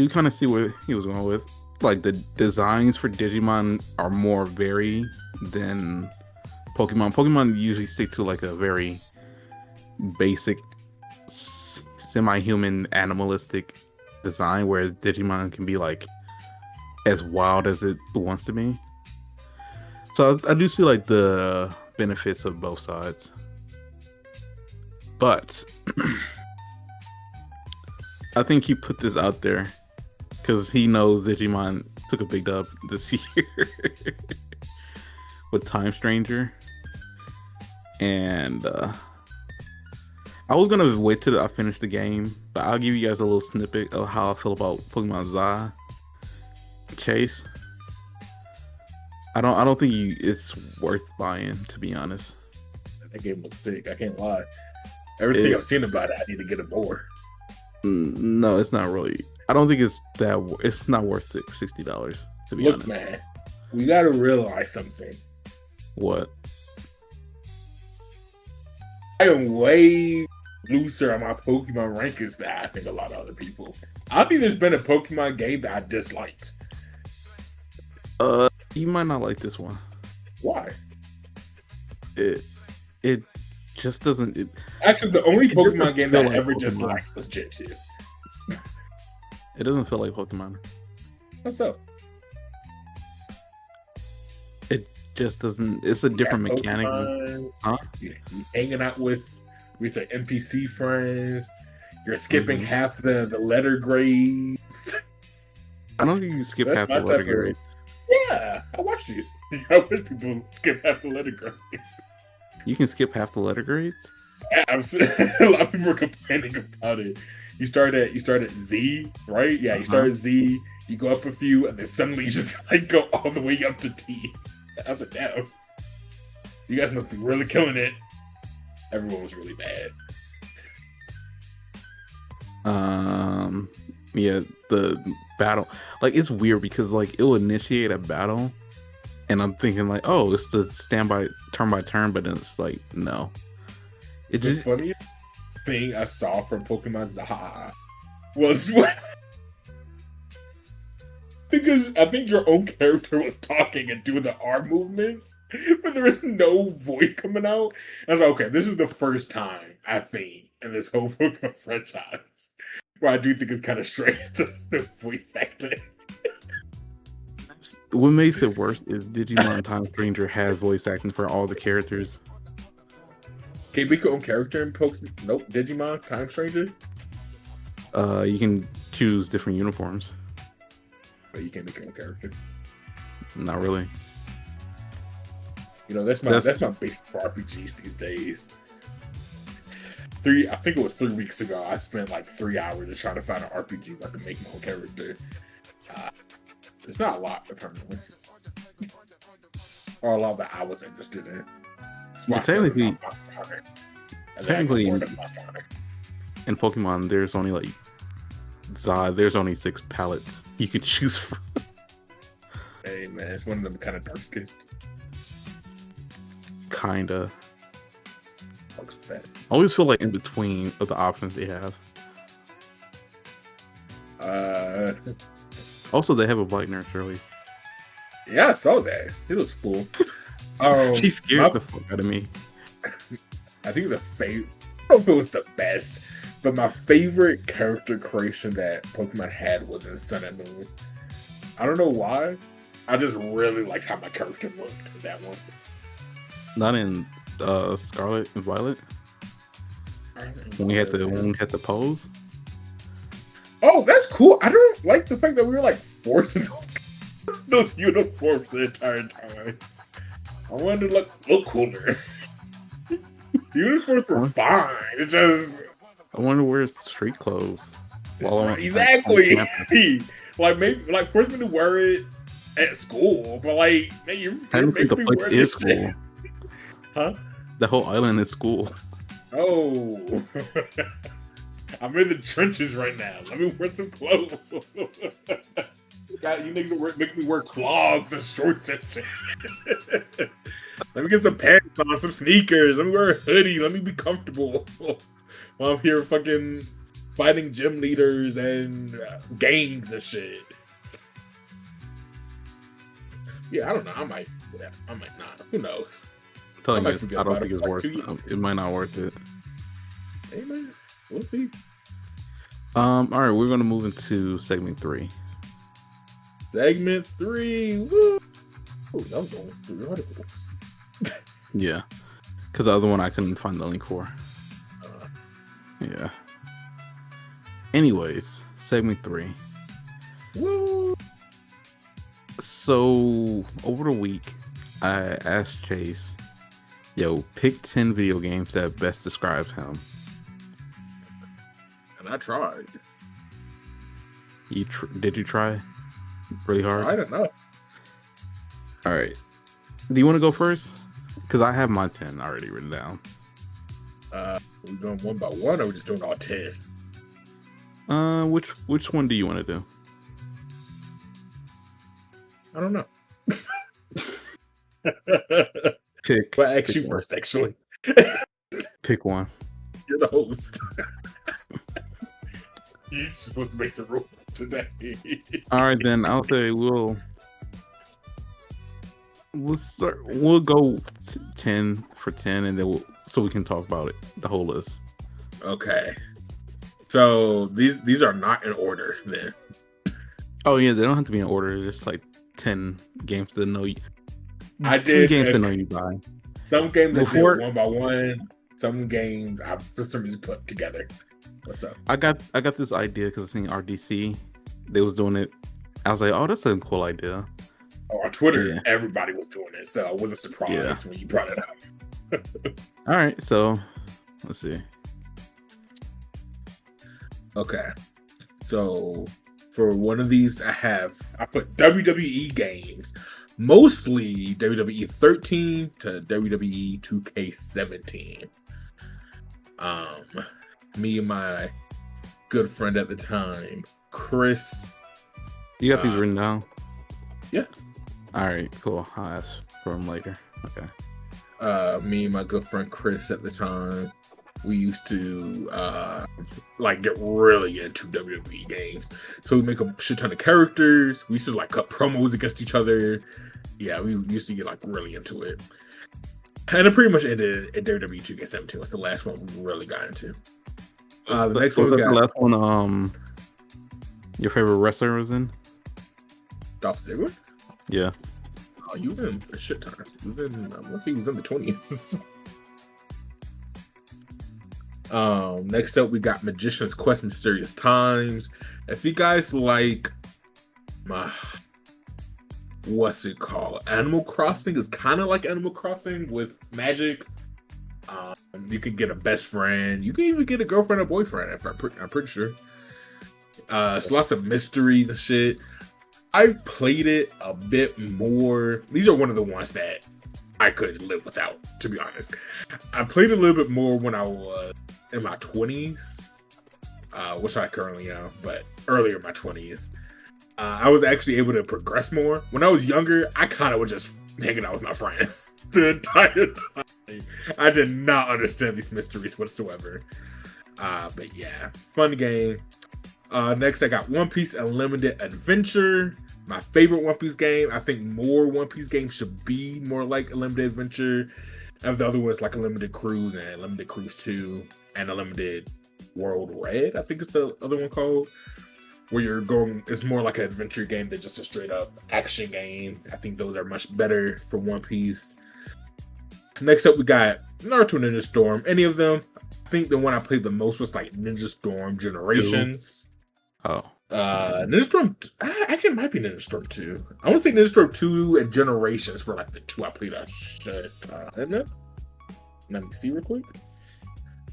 kind of see what he was going with. Like the designs for Digimon are more varied than Pokemon. Pokemon usually stick to like a very basic, semi-human, animalistic design, whereas Digimon can be like as wild as it wants to be. So I do see like the benefits of both sides, but I think he put this out there because he knows Digimon took a big dub this year with Time Stranger, and I was gonna wait till I finish the game, but I'll give you guys a little snippet of how I feel about Pokemon Za Chase. I don't think it's worth buying, to be honest. That game looks sick. I can't lie. Everything I've seen about it, I need to get it more. No, it's not really. I don't think it's that. It's not worth the $60. To be honest, man, we gotta realize something. What? I am way looser on my Pokemon rankings than I think a lot of other people. I don't think there's been a Pokemon game that I disliked. You might not like this one. Why? It just doesn't. Actually, the only Pokemon game that I ever disliked was Gen 2. It doesn't feel like Pokemon. What's up? It just doesn't. It's a different mechanic. Huh? You're hanging out with your NPC friends. You're skipping half the letter grades. I don't think you skip half the letter grades. Yeah, I watched you. I wish people skip half the letter grades. You can skip half the letter grades? Yeah, a lot of people are complaining about it. You start at Z, right? Yeah, you start at Z, you go up a few, and then suddenly you just like go all the way up to T. I was like, damn. You guys must be really killing it. Everyone was really bad. Yeah, the battle, like, it's weird because like it'll initiate a battle and I'm thinking like, oh, it's the standby turn by turn, but then it's like, no. The funniest thing I saw from Pokemon Zaha was when because I think your own character was talking and doing the arm movements, but there was no voice coming out. I was like, okay, this is the first time I think in this whole Pokemon franchise where I do think it's kind of strange there's no voice acting. What makes it worse is Digimon Time Stranger has voice acting for all the characters. Can you make your own character in Pokemon? Nope, Digimon Time Stranger? You can choose different uniforms. But you can't make your own character. Not really. You know, that's my basic for RPGs these days. I think it was 3 weeks ago, I spent like 3 hours just trying to find an RPG where I could make my own character. It's not a lot, apparently. Or a lot that I was interested in. Technically, in Pokemon, there's only like there's only 6 palettes you can choose from. Hey man, it's one of them kind of dark skinned. Kinda. Looks bad. I always feel like in between of the options they have. Also, they have a black nurse early. Yeah, I saw that. It looks cool. She scared the fuck out of me. I think I don't know if it was the best, but my favorite character creation that Pokemon had was in Sun and Moon. I don't know why. I just really liked how my character looked in that one. Not in Scarlet and Violet. When we had to pose. Oh, that's cool. I don't like the fact that we were like forcing those uniforms the entire time. I wanted to look cooler. The uniforms were fine. It's just I want to wear street clothes. Exactly. Like maybe like force me to wear it at school, but like man, you're making me wear this school. Huh? The whole island is school. Oh. I'm in the trenches right now. Let me wear some clothes. God, you niggas make me wear clogs and shorts and shit. Let me get some pants on, some sneakers. Let me wear a hoodie. Let me be comfortable while I'm here fucking fighting gym leaders and gangs and shit. Yeah, I don't know. I might not. Who knows? I'm telling you, I don't think it's worth it. It might not worth it. Hey man, we'll see. All right, we're gonna move into segment 3. Segment 3. Woo! Ooh, that was only 3 articles. Yeah, because the other one I couldn't find the link for. Yeah. Anyways, segment 3. Woo! So over the week, I asked Chase, "Yo, pick 10 video games that best describes him." And I tried. Did you try really hard? I don't know. All right. Do you want to go first? Because I have my 10 already written down. We going one by one, or we just doing all 10? Which one do you want to do? I don't know. Pick. But ask you first, actually. Pick one. You're the host. You're supposed to make the rule today. All right, then I'll say we'll start. We'll go 10 for 10, and then so we can talk about it, the whole list. Okay. So these are not in order then. Oh yeah, they don't have to be in order. It's just like 10 games to know you. I 10 did games to know you by. Some games I did one by one. Some games I for some reason put together. What's up? I got this idea because I seen RDC. They was doing it. I was like, oh, that's a cool idea. Oh, on Twitter, everybody was doing it, so I wasn't surprised when you brought it up. All right, so let's see. Okay, so for one of these, I put WWE games, mostly WWE 13 to WWE 2K17. Me and my good friend at the time, Chris. You got these written down? Yeah. All right, cool. I'll ask for them later. Okay. Me and my good friend Chris at the time, we used to get really into WWE games. So we make a shit ton of characters. We used to cut promos against each other. Yeah, we used to get really into it. And it pretty much ended at WWE 2K17 was the last one we really got into. The next one we got. The last one, your favorite wrestler was in? Dolph Ziggler? Yeah. Oh, he was in a shit ton. He was in, let's see, he was in the 20s. Next up, we got Magician's Quest Mysterious Times. If you guys like what's it called? Animal Crossing is kind of like Animal Crossing with magic. You can get a best friend. You can even get a girlfriend or boyfriend. I'm pretty sure. It's lots of mysteries and shit. I've played it a bit more. These are one of the ones that I could live without, to be honest. I played it a little bit more when I was in my 20s, which I currently am, but earlier in my 20s. I was actually able to progress more. When I was younger, I kind of was just hanging out with my friends the entire time. I did not understand these mysteries whatsoever. But yeah, fun game. Next, I got One Piece Unlimited Adventure. My favorite One Piece game. I think more One Piece games should be more like Unlimited Adventure. And the other ones like Unlimited Cruise and Unlimited Cruise 2 and Unlimited World Red, I think it's the other one called. Where you're going, it's more like an adventure game than just a straight up action game. I think those are much better for One Piece. Next up, we got Naruto Ninja Storm. Any of them? I think the one I played the most was Ninja Storm Generations. Oh. Ninja Storm, actually it might be Ninja Storm 2. I want to say Ninja Storm 2 and Generations were the two I played a shit ton, isn't it? Let me see real quick.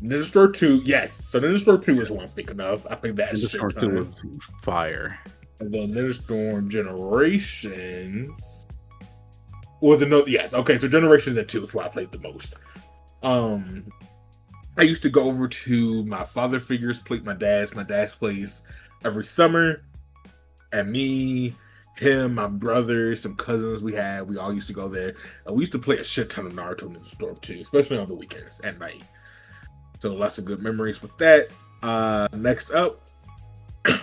Ninja Storm 2, yes. So Ninja Storm 2 is the one I'm thinking of. I think that Ninja Storm 2 was fire. And then Ninja Storm Generations was another. Yes, okay. So Generations at 2 is what I played the most. I used to go over to my my dad's place every summer, and me him, my brother, some cousins we had. We all used to go there. And we used to play a shit ton of Naruto Ninja Storm too, especially on the weekends at night. So lots of good memories with that. Next up,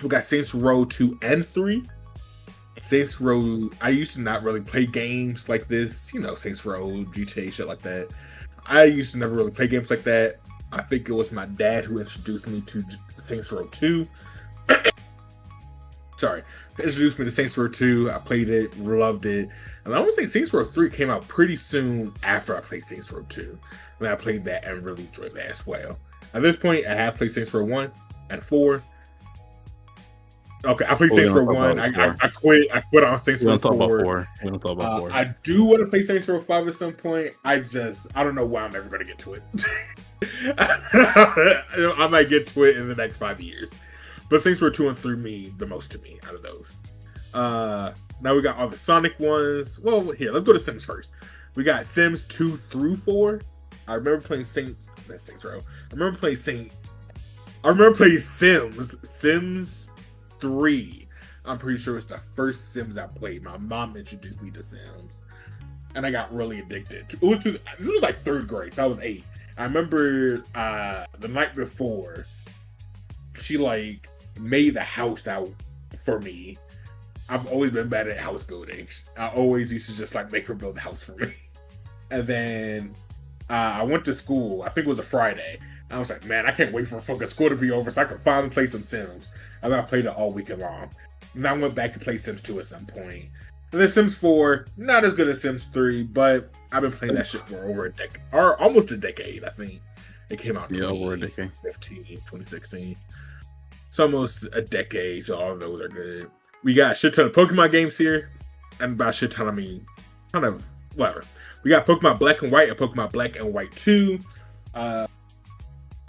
we got Saints Row 2 and 3. Saints Row, I used to not really play games like this, Saints Row, GTA, shit like that. I used to never really play games like that. I think it was my dad who introduced me to Saints Row 2. Sorry, introduced me to Saints Row 2. I played it, loved it. And I want to say Saints Row 3 came out pretty soon after I played Saints Row 2. And I played that and really enjoyed that as well. At this point, I have played Saints Row 1 and 4. Okay, I played Saints Row 1. I quit on Saints Row 4. We don't talk about 4. I do want to play Saints Row 5 at some point. I don't know why I'm never going to get to it. I might get to it in the next 5 years. But Saints Row 2 and 3 mean the most to me out of those. Now we got all the Sonic ones. Well, here, let's go to Sims first. We got Sims 2 through 4. I remember playing Saints Row. I remember playing Sims 3. I'm pretty sure it's the first Sims I played. My mom introduced me to Sims. And I got really addicted. This was like 3rd grade, so I was 8. I remember the night before, she like made the house out for me. I've always been bad at house building. I always used to just like make her build the house for me. And then I went to school. I think it was a Friday. I was like, man, I can't wait for fucking school to be over so I can finally play some Sims. And then I played it all weekend long. And I went back to play Sims 2 at some point. And then Sims 4, not as good as Sims 3, but I've been playing that shit for over a decade, or almost a decade, I think. It came out in over a decade. 2016. It's almost a decade, so all of those are good. We got a shit ton of Pokemon games here. And by shit ton, I mean kind of whatever. We got Pokemon Black and White and Pokemon Black and White 2.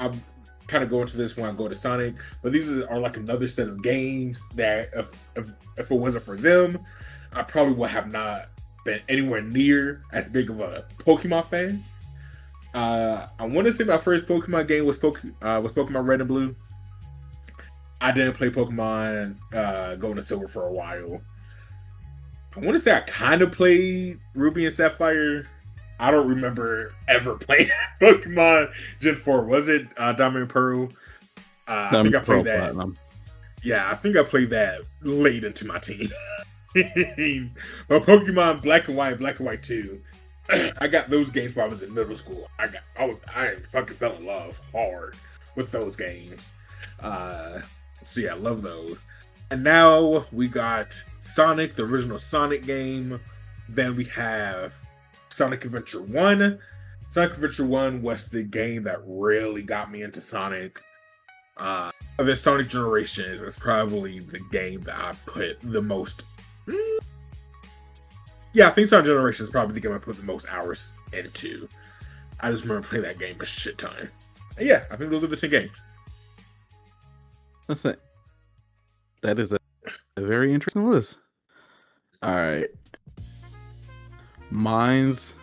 I'm kind of going to this when I go to Sonic, but these are like another set of games that if it wasn't for them, I probably would have not been anywhere near as big of a Pokemon fan. I want to say my first Pokemon game was Pokemon Red and Blue. I didn't play Pokemon Gold and Silver for a while. I want to say I kind of played Ruby and Sapphire. I don't remember ever playing Pokemon Gen 4. Was it Diamond and Pearl? I think I played that. Platinum. Yeah, I think I played that late into my teens. But Pokemon Black and White 2. I got those games while I was in middle school. I fucking fell in love hard with those games. So yeah, I love those. And now we got Sonic, the original Sonic game. Then we have Sonic Adventure 1. Sonic Adventure 1 was the game that really got me into Sonic. And then Sonic Generations is probably the game that I put the most... Yeah, I think Sonic Generations is probably the game I put the most hours into. I just remember playing that game a shit ton. And yeah, I think those are the 10 games. That's it. That is a very interesting list. All right. Mine's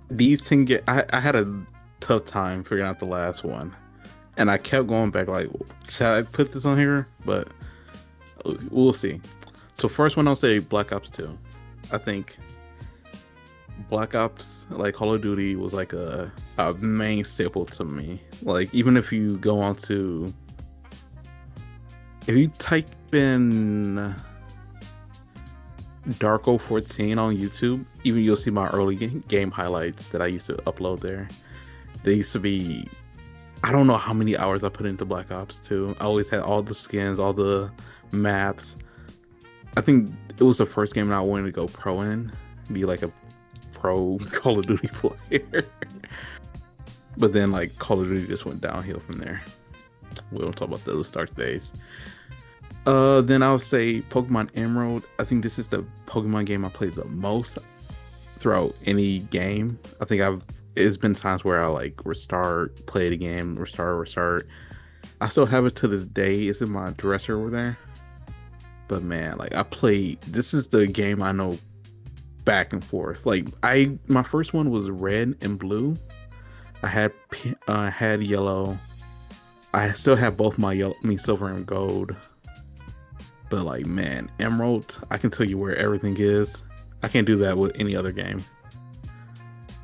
these 10 get. I had a tough time figuring out the last one, and I kept going back like, should I put this on here? But we'll see. So first one, I'll say Black Ops 2. I think Black Ops, like Call of Duty, was like a main staple to me. Like even if you go on to, if you type in Darko 14 on YouTube, even you'll see my early game highlights that I used to upload there. They used to be, I don't know how many hours I put into Black Ops 2. I always had all the skins, all the maps. I think it was the first game that I wanted to go pro in, be like a pro Call of Duty player. But then like Call of Duty just went downhill from there. We don't talk about those dark days. Then I would say Pokemon Emerald. I think this is the Pokemon game I played the most throughout any game. I think it's been times where I like restart, play it again, restart. I still have it to this day. It's in my dresser over there. But man, like this is the game I know back and forth. Like my first one was Red and Blue. I had Yellow. I still have both my Silver and Gold. But like, man, Emerald, I can tell you where everything is. I can't do that with any other game.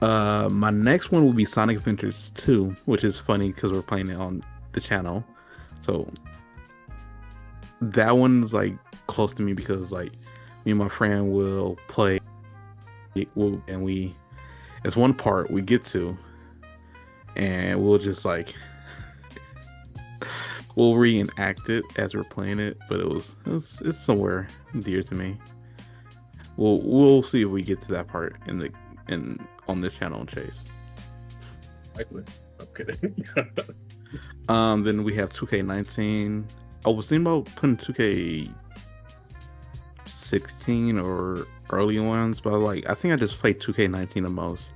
My next one will be Sonic Adventures 2, which is funny because we're playing it on the channel. So that one's like close to me because like me and my friend will play and it's one part we get to and we'll just like we'll reenact it as we're playing it, but it's somewhere dear to me. We'll see if we get to that part on this channel and Chase. Likely. I'm kidding. Then we have 2K19. I was thinking about putting 2K16 or early ones, but like I think I just play 2K19 the most.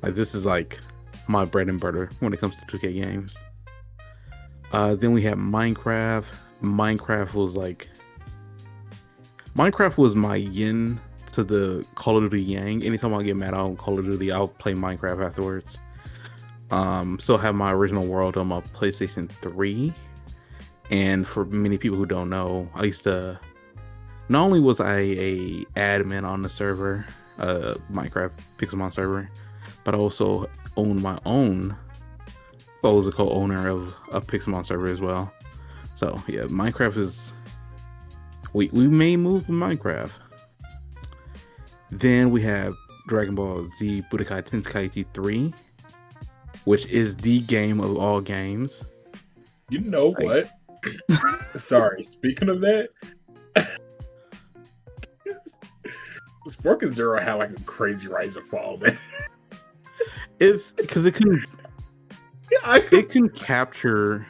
Like this is like my bread and butter when it comes to 2K games. Then we have Minecraft. Minecraft was my yin to the Call of Duty yang. Anytime I get mad on Call of Duty, I'll play Minecraft afterwards. Still have my original world on my PlayStation 3. And for many people who don't know, I used to, not only was I a admin on the server, Minecraft Pixelmon server, but I also owned my own, I was a co-owner of a Pixelmon server as well. So yeah, Minecraft is, we may move to Minecraft. Then we have Dragon Ball Z Budokai Tenkaichi 3, which is the game of all games. You know what? Sorry, speaking of that, Sparking Zero had like a crazy rise and fall, man. It's because it can capture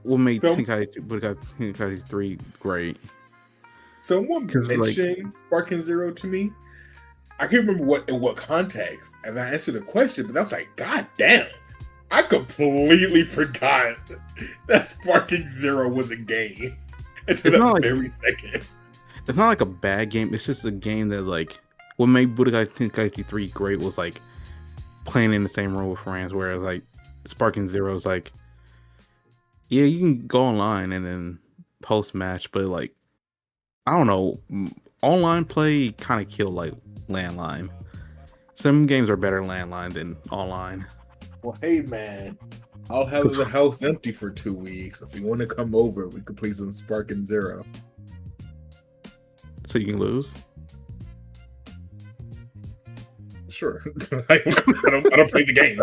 what made Tenkaichi 3 great. Someone mentioned Sparking Zero to me. I can't remember in what context, and I answered the question, but I was like, God damn, I completely forgot that Sparking Zero was a game until that very second. It's not like a bad game. It's just a game that like what made Budokai Tenkaichi 3 great was like playing in the same room with friends. Whereas like Sparking Zero is like, yeah, you can go online and then post match, but like I don't know, online play kind of killed like landline. Some games are better landline than online. Well, hey man, I'll have the house empty for 2 weeks. If you want to come over, we could play some Sparking Zero. So you can lose? Sure. I don't play the game.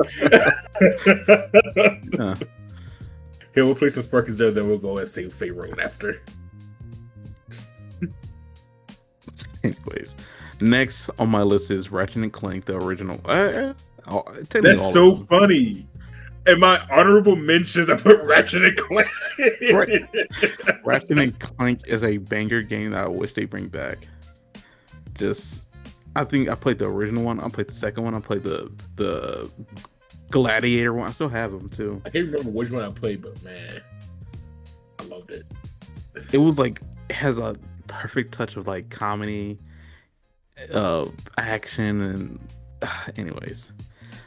Here, we'll play some Sparking Zero, then we'll go and save Fate Road after. Anyways, next on my list is Ratchet and Clank, the original. That's so funny. In my honorable mentions, I put Ratchet and Clank. Ratchet and Clank is a banger game that I wish they bring back. I think I played the original one. I played the second one. I played the Gladiator one. I still have them too. I can't remember which one I played, but man, I loved it. It was like, it has a perfect touch of like comedy, action, and anyways.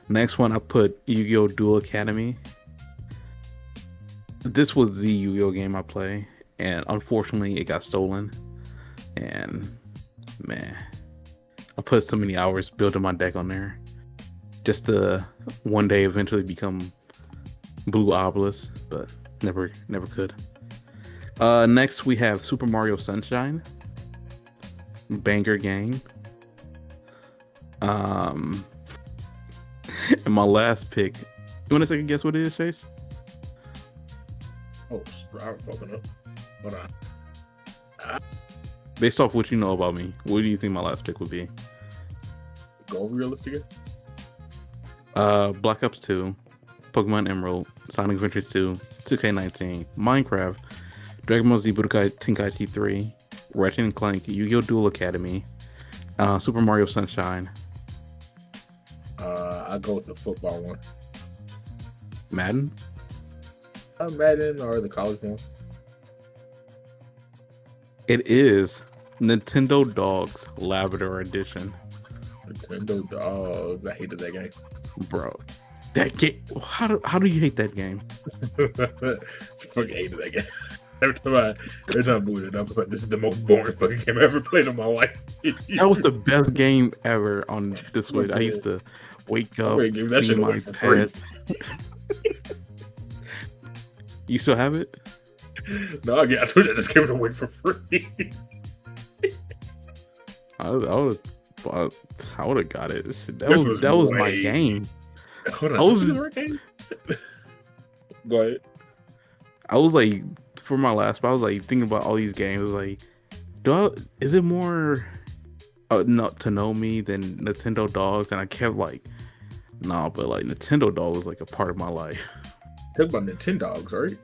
Next one I put Yu-Gi-Oh! Duel Academy. This was the Yu-Gi-Oh! Game I play, and unfortunately it got stolen. And man, I put so many hours building my deck on there, just to one day eventually become Blue Obelisk, but never could. Next we have Super Mario Sunshine, banger game. And my last pick, you want to take a guess what it is, Chase? Oh, I'm fucking up. Hold on. Based off what you know about me, what do you think my last pick would be? Go over your list again. Black Ops 2, Pokemon Emerald, Sonic Adventures 2, 2K19, Minecraft, Dragon Ball Z Budokai Tenkaichi 3, Ratchet and Clank, Yu-Gi-Oh! Duel Academy, Super Mario Sunshine. I'll go with the football one. Madden? Madden or the college one. It is Nintendo Dogs Labrador Edition. Nintendo Dogs. I hated that game. Bro, that game. How do you hate that game? I fucking hated that game. every time I booted it up, I was like, this is the most boring fucking game I ever played in my life. That was the best game ever on this Switch. I used to wake up, give that feed shit away my for free. pets. You still have it? No, yeah, I told you I just gave it away for free. I would have got it. That was my game. Hold on, I was game. Go ahead. I was like, for my last spot, I was like thinking about all these games. Like, is it more not to know me than Nintendo Dogs? And I kept like, nah, but like Nintendo Dog was like a part of my life. Talk about Nintendo Dogs, right?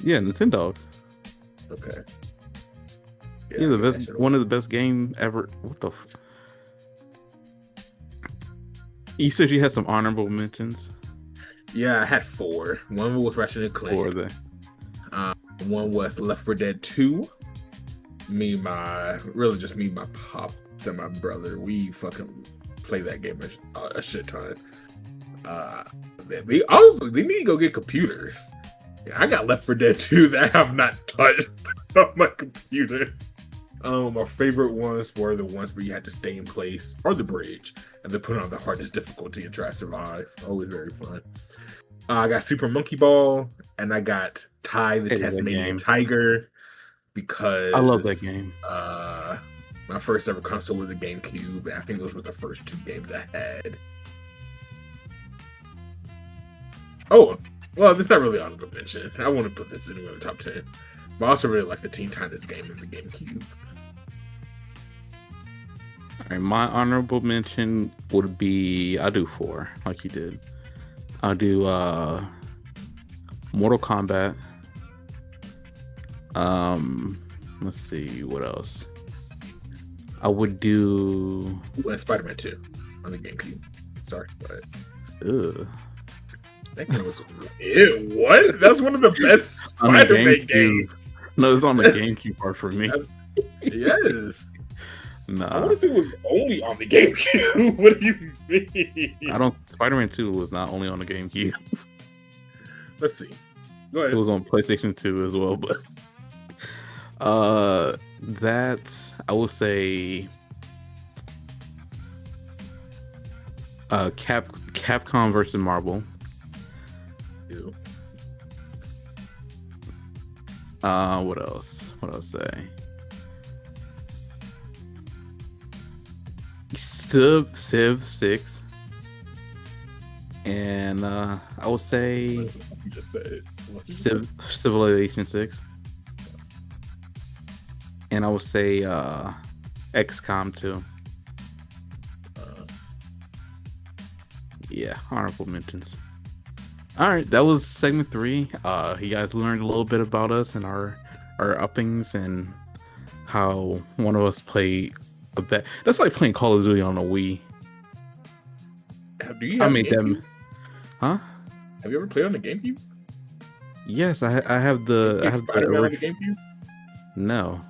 Yeah, Nintendo Dogs. Okay. Yeah, the best, one of the best game ever. What the? You said you had some honorable mentions. Yeah, I had 4. One was Ratchet and Clank. 4 of them. One was Left 4 Dead 2. Me, my pops and my brother. We fucking play that game a shit ton. They need to go get computers. Yeah, I got Left 4 Dead 2 that I have not touched on my computer. My favorite ones were the ones where you had to stay in place or the bridge and then put on the hardest difficulty and try to survive. Always very fun. I got Super Monkey Ball and I got Ty the Tasmanian Tiger because I love that game. My first ever console was a GameCube, and I think those were the first 2 games I had. Oh, well, it's not really honorable mention. I want to put this in the top 10. But I also really like the Teen Titans game in the GameCube. All right, my honorable mention would be, I'll do 4, like you did. I'll do Mortal Kombat. Let's see, what else? I would do Spider-Man 2 on the GameCube. Sorry, but that game was what? That's one of the best Spider-Man games. No, it's on the GameCube part for me. Yes. Nah. I want to say it was only on the GameCube. What do you mean? Spider-Man 2 was not only on the GameCube. Let's see. Go ahead. It was on PlayStation 2 as well, but that I will say Capcom versus Marvel. Ew. What else? What else say? Civ 6. And I will say you just said Civilization 6. And I would say XCOM 2. Yeah, honorable mentions. All right, that was segment 3. You guys learned a little bit about us and our uppings and how one of us played a bet. That's like playing Call of Duty on a Wii. Do you have GameCube? Huh? Have you ever played on the GameCube? Yes, I have the. I have Spider-Man on the GameCube. No,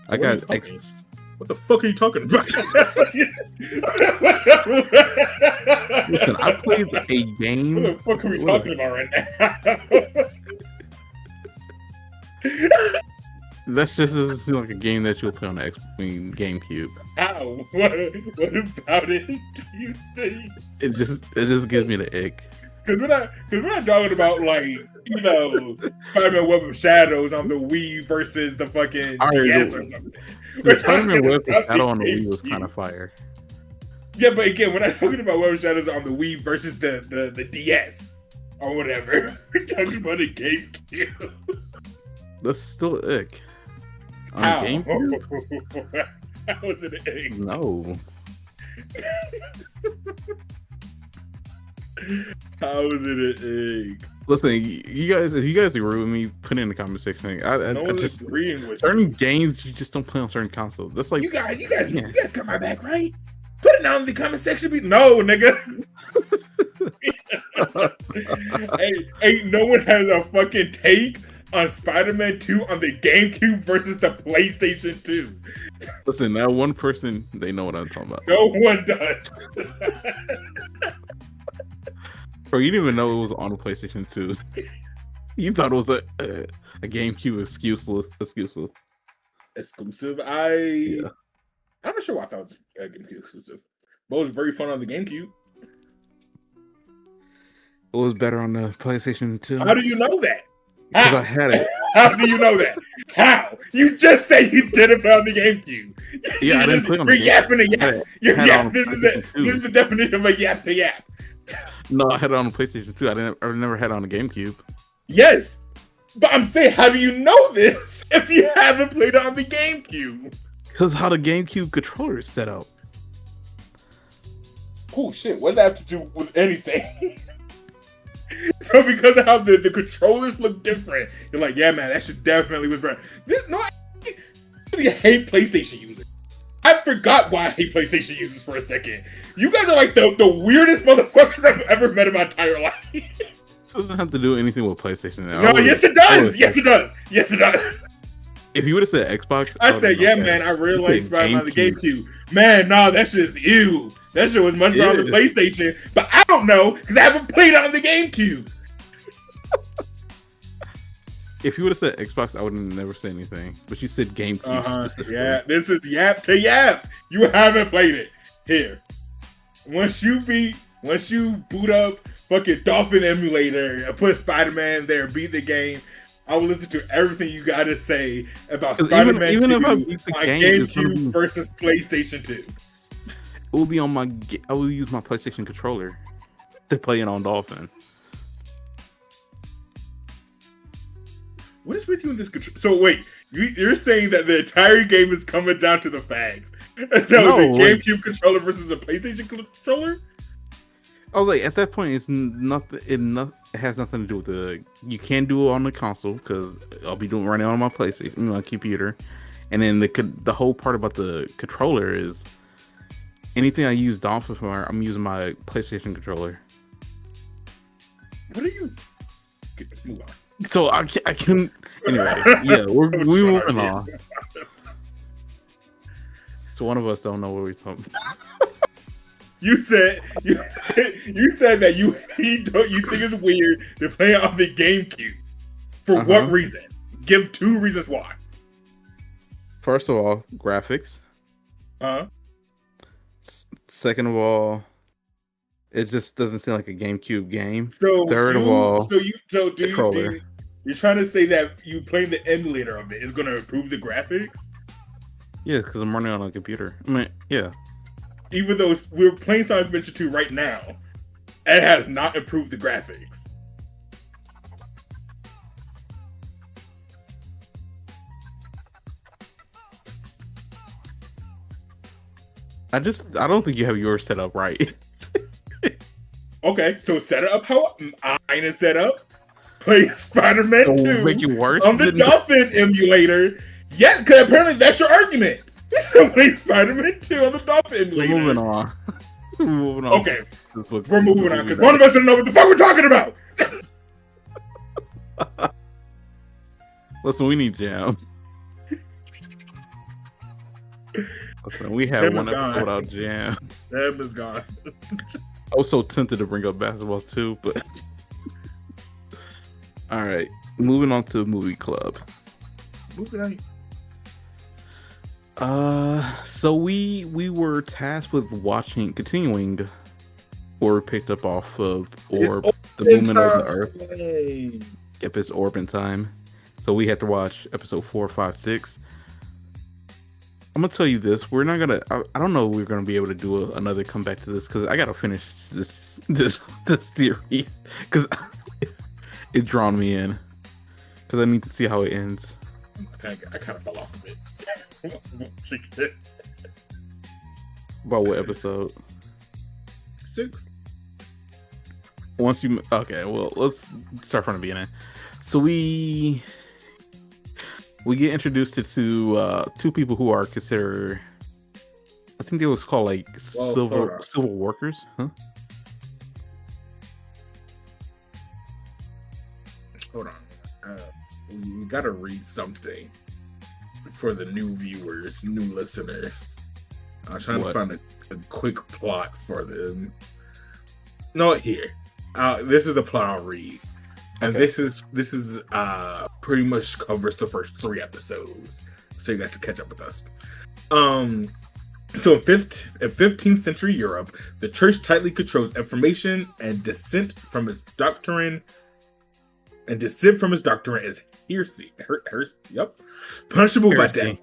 I got X. What the fuck are you talking about? Listen, I played a game. What the fuck are we talking about right now? That's just like a game that you'll play on the GameCube. How? What about it do you think? It just gives me the ick. Cause we're not talking about like, you know, Spider-Man Web of Shadows on the Wii versus the fucking DS or something. The Spider-Man Web of Shadow on the Wii was kind of fire. Yeah, but again, we're not talking about Web of Shadows on the Wii versus the DS or whatever. We're talking about a GameCube. That's still ick. On How? GameCube? How is it an egg? No. How is it an egg? Listen, if you guys agree with me, put it in the comment section. No one's just agreeing with certain games you just don't play on certain consoles. That's like you guys got my back, right? Put it down in the comment section. No, nigga. Ain't no one has a fucking take on Spider-Man 2 on the GameCube versus the PlayStation 2. Listen, that one person, they know what I'm talking about. No one does. Bro, you didn't even know it was on the PlayStation 2. You thought it was a GameCube exclusive. Exclusive. Yeah. I'm not sure why I thought it was a GameCube exclusive, but it was very fun on the GameCube. It was better on the PlayStation 2. How do you know that? Because I had it. How do you know that? How? You just say you did it on the GameCube. Yeah, I didn't play on the You're yapping a yap. You're yap. This is it. PlayStation 2. This is the definition of a yap to yap. No, I had it on the PlayStation 2. I never had it on the GameCube. Yes, but I'm saying, how do you know this if you haven't played it on the GameCube? Because how the GameCube controller is set up. Cool shit. What does that have to do with anything? So because of how the controllers look different, you're like, yeah, man, that should definitely was better. I hate PlayStation users. I forgot why I hate PlayStation users for a second. You guys are like the weirdest motherfuckers I've ever met in my entire life. This doesn't have to do anything with PlayStation. No, yes it does. Yes it does. Yes it does. If you would have said Xbox, I said, yeah, man, I realized about on the GameCube. Man, nah, that shit's ew. That shit was much better on the PlayStation, but I don't know because I haven't played it on the GameCube. If you would have said Xbox, I would have never said anything. But you said GameCube specifically. Yeah, this is yap to yap. You haven't played it. Here. Once you boot up fucking Dolphin emulator and put Spider-Man there, beat the game, I will listen to everything you gotta say about Spider-Man 2 on GameCube versus PlayStation 2. It will be on I will use my PlayStation controller to play it on Dolphin. What is with you in this control? So wait, you're saying that the entire game is coming down to the fact that was a GameCube controller versus a PlayStation controller? I was like, at that point, it's nothing. It has nothing to do with the. You can do it on the console because I'll be running on my PlayStation, my computer, and then the whole part about the controller is anything I use Dolphin for, I'm using my PlayStation controller. What are you? Move on. So I can. Anyway, yeah, we're moving on. So one of us don't know what we're talking about. You said that you think it's weird to play on the GameCube. For what reason? Give 2 reasons why. First of all, graphics. Second of all, it just doesn't seem like a GameCube game. So third of all, you're trying to say that you playing the emulator of it is going to improve the graphics? Yeah, because I'm running on a computer. I mean, yeah. Even though we're playing Sonic Adventure 2 right now, it has not improved the graphics. I don't think you have yours set up right. Okay, so set it up how mine is set up. Play Spider-Man 2 make you worse on the Dolphin emulator. Yeah, because apparently that's your argument. So play Spider-Man 2 on the Dolphin emulator. Moving on. Okay, we're moving on because one of us doesn't know what the fuck we're talking about. Listen, we need Jam. Listen, we have Jam one episode without Jam. Jam is gone. I was so tempted to bring up basketball too, but all right. Moving on to movie club. Moving on. So we were tasked with continuing, or picked up off of Orb, the movement of the Earth. Yep, it's Orb time. So we had to watch episode 4, 5, 6. I'm gonna tell you this: we're not gonna. I don't know if we're gonna be able to do another comeback to this because I gotta finish this series because it drawn me in because I need to see how it ends. I kind of fell off of it. About what episode? 6. Okay, well, let's start from the beginning. So we get introduced to 2 people who are considered, I think they was called like civil workers, huh? Hold on. We gotta read something for the new viewers, new listeners. I'm trying to find a quick plot for them. No, here. This is the plot I'll read. And Okay. this is pretty much covers the first 3 episodes, so you guys can catch up with us. So in 15th century Europe, the church tightly controls information, and dissent from its doctrine is heresy. Yep, punishable by death.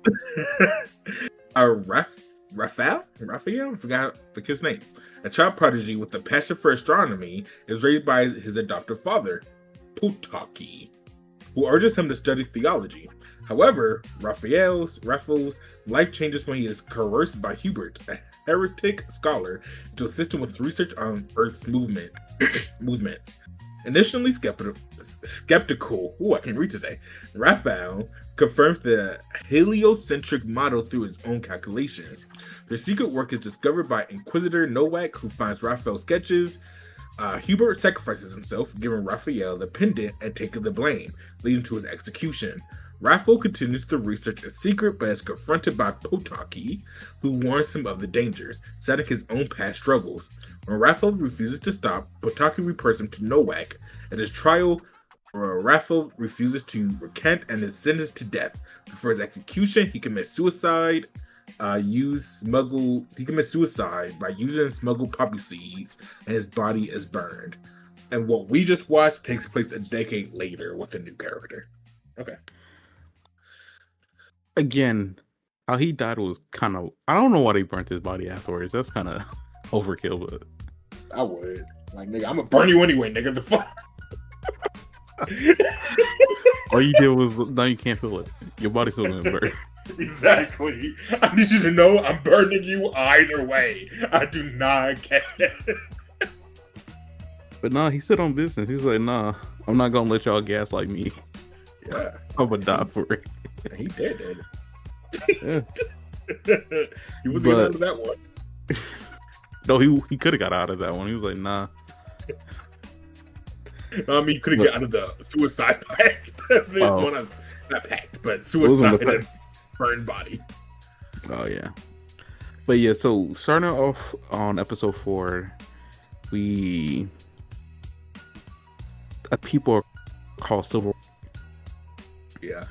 Heresy. Raphael, I forgot the kid's name. A child prodigy with a passion for astronomy is raised by his adoptive father, Potocki, who urges him to study theology. However, Raphael's life changes when he is coerced by Hubert, a heretic scholar, to assist him with research on Earth's movements. Initially skeptical, I can read today, Raphael confirms the heliocentric model through his own calculations. Their secret work is discovered by Inquisitor Nowak, who finds Raphael's sketches. Hubert sacrifices himself, giving Raphael the pendant and taking the blame, leading to his execution. Raphael continues the research in secret, but is confronted by Potocki, who warns him of the dangers, citing his own past struggles. When Raphael refuses to stop, Potocki refers him to Nowak. At his trial, Raphael refuses to recant and is sentenced to death. For his execution, he commits suicide. He commits suicide by using smuggled poppy seeds, and his body is burned. And what we just watched takes place a decade later with a new character. Okay. Again, how he died was kind of... I don't know why they burnt his body afterwards. That's kind of overkill, but... I would. Like, nigga, I'm gonna burn you anyway, nigga. The fuck? All you did was... Now you can't feel it. Your body's still gonna burn. Exactly. I need you to know I'm burning you either way. I do not care. But nah, he stood on business. He's like, nah, I'm not gonna let y'all gaslight me. Yeah. I'm gonna die for it. He did. Yeah. He wasn't out of that one. No, he could have got out of that one. He was like, nah. I mean, you could have got out of the suicide pact. Not pact, but suicide and burned body. Oh, yeah. But yeah, so starting off on episode 4, people are called Silver. Yeah.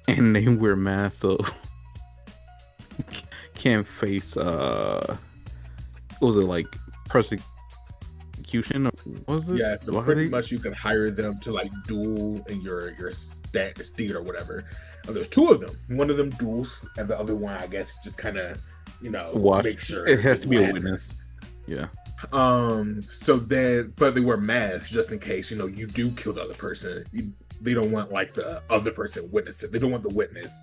And they wear masks, so can't face what was it, like persecution, or was it? Yeah, so pretty much you can hire them to like duel in your steed or whatever. There's 2 of them. One of them duels, and the other one, I guess, just kind of, make sure it has to be a witness. Yeah. So then, but they wear masks just in case, you do kill the other person. They don't want like the other person witness it. They don't want the witness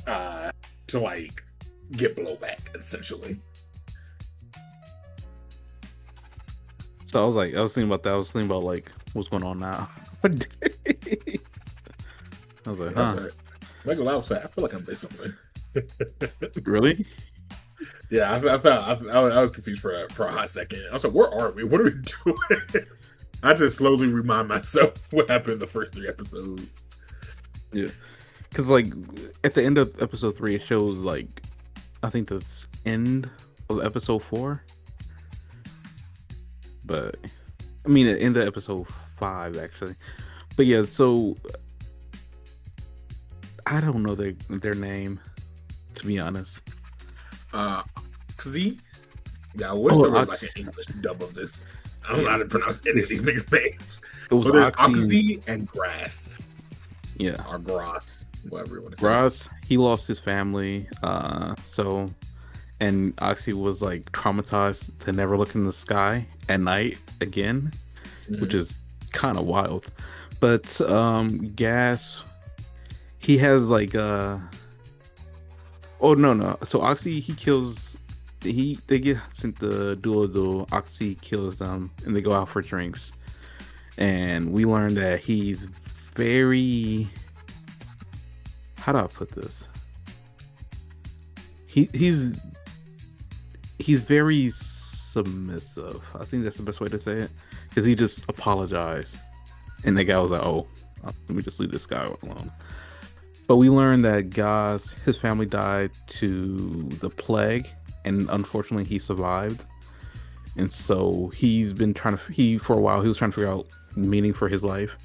to like get blowback, essentially. So I was thinking about that. I was thinking about like what's going on now. I was like, huh? Like I feel like I missed something. Really? Yeah, I was confused for a hot second. I was like, where are we? What are we doing? I just slowly remind myself what happened in the first 3 episodes. Yeah, because like at the end of episode 3, it shows like I think the end of episode 4. But I mean, at the end of episode 5 actually. But yeah, so I don't know their name, to be honest. Oxy? Yeah, what's the word like an English dub of this? I don't know how to pronounce any of these niggas' names. It was Oxy and Grass. Yeah. Or Grass, whatever you want to say. Grass, he lost his family. And Oxy was like traumatized to never look in the sky at night again, which is kind of wild. But Gas, he has like oh no. So Oxy, he kills. They get sent the duel. Oxy kills them, and they go out for drinks. And we learn that he's very. How do I put this? He's very submissive. I think that's the best way to say it, because he just apologized, and the guy was like, "Oh, let me just leave this guy alone." But we learned that his family died to the plague, and unfortunately, he survived. And so he's been for a while, he was trying to figure out meaning for his life.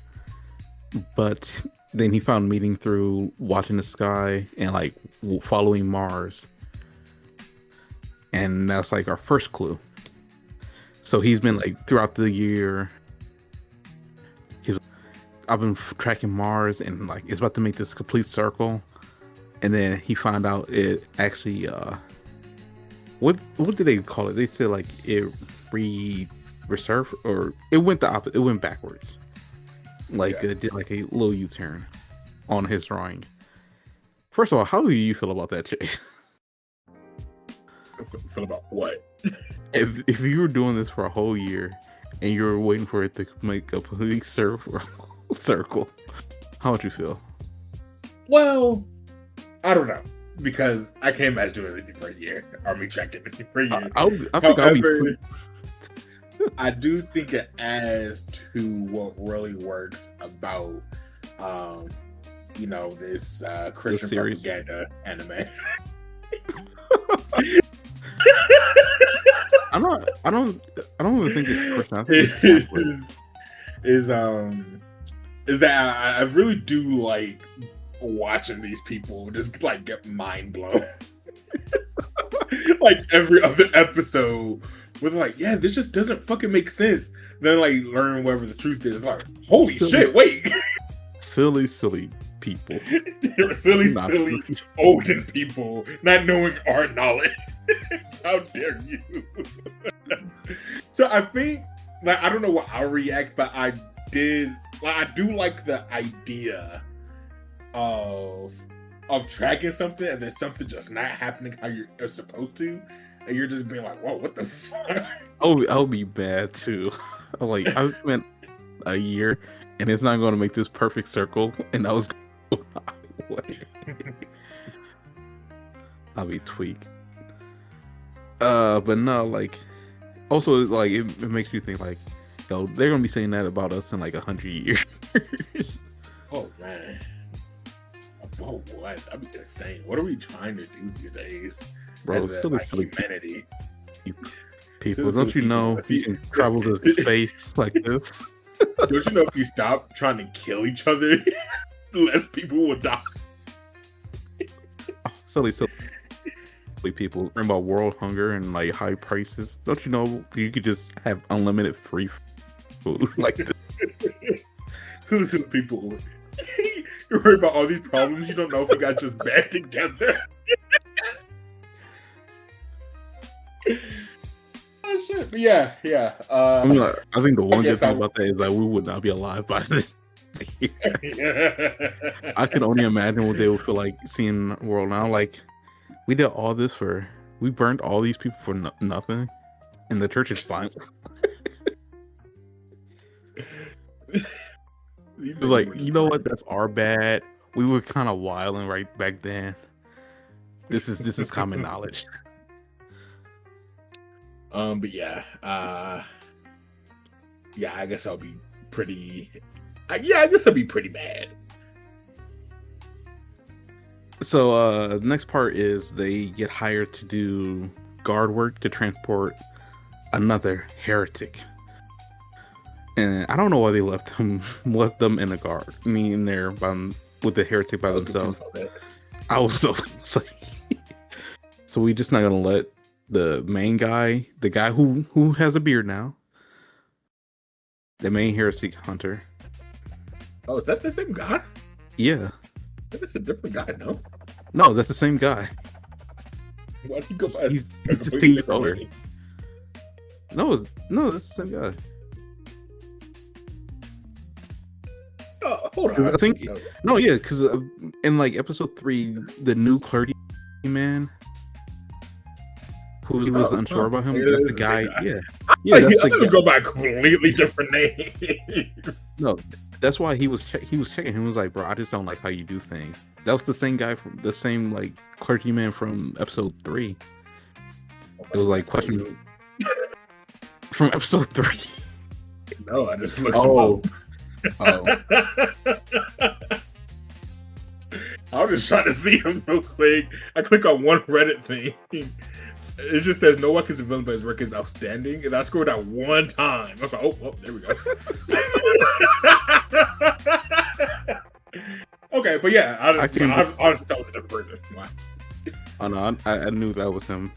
but then he found meaning through watching the sky and like following Mars, and that's like our first clue. So he's been like throughout the year. I've been tracking Mars, and like it's about to make this complete circle, and then he found out it actually what did they call it? They said like it resurfaced, or it went the opposite. It went backwards. Like it did like a little U-turn on his drawing. First of all, how do you feel about that, Chase? Feel about what? If you were doing this for a whole year and you were waiting for it to make a complete circle, how would you feel? Well, I don't know, because I can't imagine doing anything for a year. Or me checking anything for a year. However, I do think it adds to what really works about, this Christian propaganda anime. I don't even think it's Christian. I think is that I really do like watching these people just like get mind blown. Like every other episode with like, yeah, this just doesn't fucking make sense. Then like learn whatever the truth is. Like, holy shit, wait. Silly people. You're silly olden people not knowing our knowledge. How dare you? So I think, like, I don't know what I'll react, but I do like the idea of tracking something and then something just not happening how you're supposed to, and you're just being like, whoa, what the fuck? I'll be bad too. Like, I spent a year and it's not going to make this perfect circle, and I was I'll be tweaked. But no, like, also, like, it makes you think, like, yo, they're gonna be saying that about us in like 100 years. Oh man. Oh, what? That'd be insane. What are we trying to do these days? Bro, silly humanity. People, don't you know if you can travel to space like this? Don't you know if you stop trying to kill each other, less people will die? Silly people worrying about world hunger and like high prices. Don't you know you could just have unlimited free food like this? Listen, people, you're worried about all these problems. You don't know if we got just band together. Oh shit! But yeah. I think the one good thing about that is that we would not be alive by this. I can only imagine what they would feel like seeing the world now. Like, we did all this we burned all these people for nothing, and the church is fine. It's like, you know what? That's our bad. We were kind of wilding right back then. This is common knowledge. But yeah, I guess I'll be pretty. I guess I'll be pretty bad. So the next part is they get hired to do guard work to transport another heretic. And I don't know why they left them in the guard. In there with the heretic by themselves. I was so so we just not gonna let the main guy, the guy who has a beard now, the main heretic hunter. Oh, is that the same guy? Yeah. That's a different guy, no? No, that's the same guy. Why did he go by he's just 10 years older. No, that's the same guy. Oh, hold on. I think no, yeah, because in like episode 3, the new clergyman who was unsure about him. That's the guy. Yeah. That's the guy. Go by a completely different name. No, that's why he was checking him. He was like, bro, I just don't like how you do things. That was the same guy from the same like clergyman from episode 3. It was like question from episode 3. No, I just looked him up. I was just trying to see him real quick. I click on one Reddit thing. It just says no one is a villain, but his work is outstanding. And I scored that one time. I was like, oh, there we go. Okay, but yeah, I can't. I just thought it was a different person. Wow. Oh no, I knew that was him.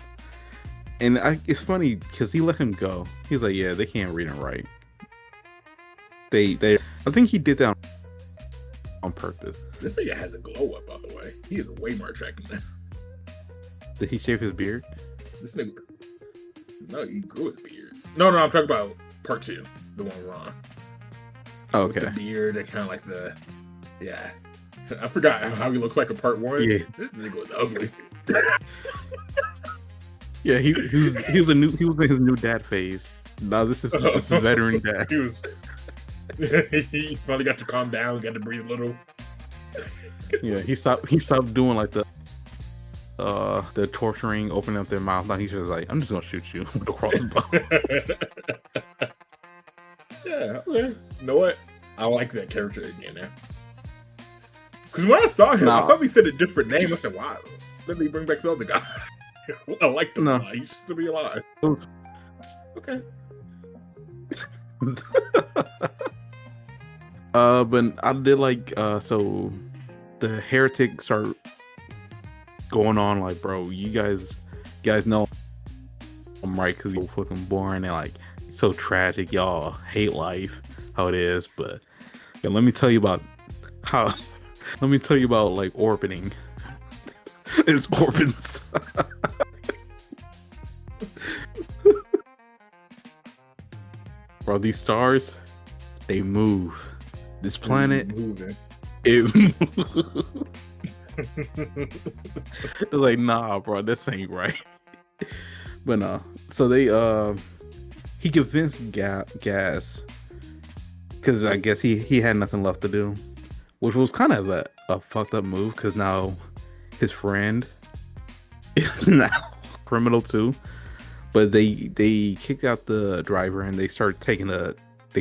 And it's funny because he let him go. He's like, yeah, they can't read and write. They. I think he did that on purpose. This nigga has a glow up, by the way. He is way more attractive now. Did he shave his beard? This nigga. No, he grew his beard. No, I'm talking about part 2, the one we're on. Oh, okay. With the beard and kind of like the. Yeah. I forgot how he looked like in part 1. Yeah. This nigga was ugly. Yeah, he was in his new dad phase. No, this is veteran dad. He finally got to calm down, got to breathe a little. Yeah, he stopped doing like the torturing, opening up their mouth. Now he's just like, I'm just gonna shoot you with a crossbow. Yeah, okay. You know what? I like that character again now. Because when I saw him, I thought he said a different name. I said, wow, let me bring back the other guy. I like him. He used to be alive. Okay. But I did like so the heretics are going on like, bro, you guys know I'm right because he's fucking boring and like so tragic. Y'all hate life, how it is. But yeah, let me tell you about like orbiting. It's orbits. Bro, these stars, they move. This planet, it moves. It's like, nah, bro, this ain't right. But no, so they he convinced Gas because I guess he had nothing left to do, which was kind of a fucked up move because now his friend is now criminal too. But they kicked out the driver and they started taking the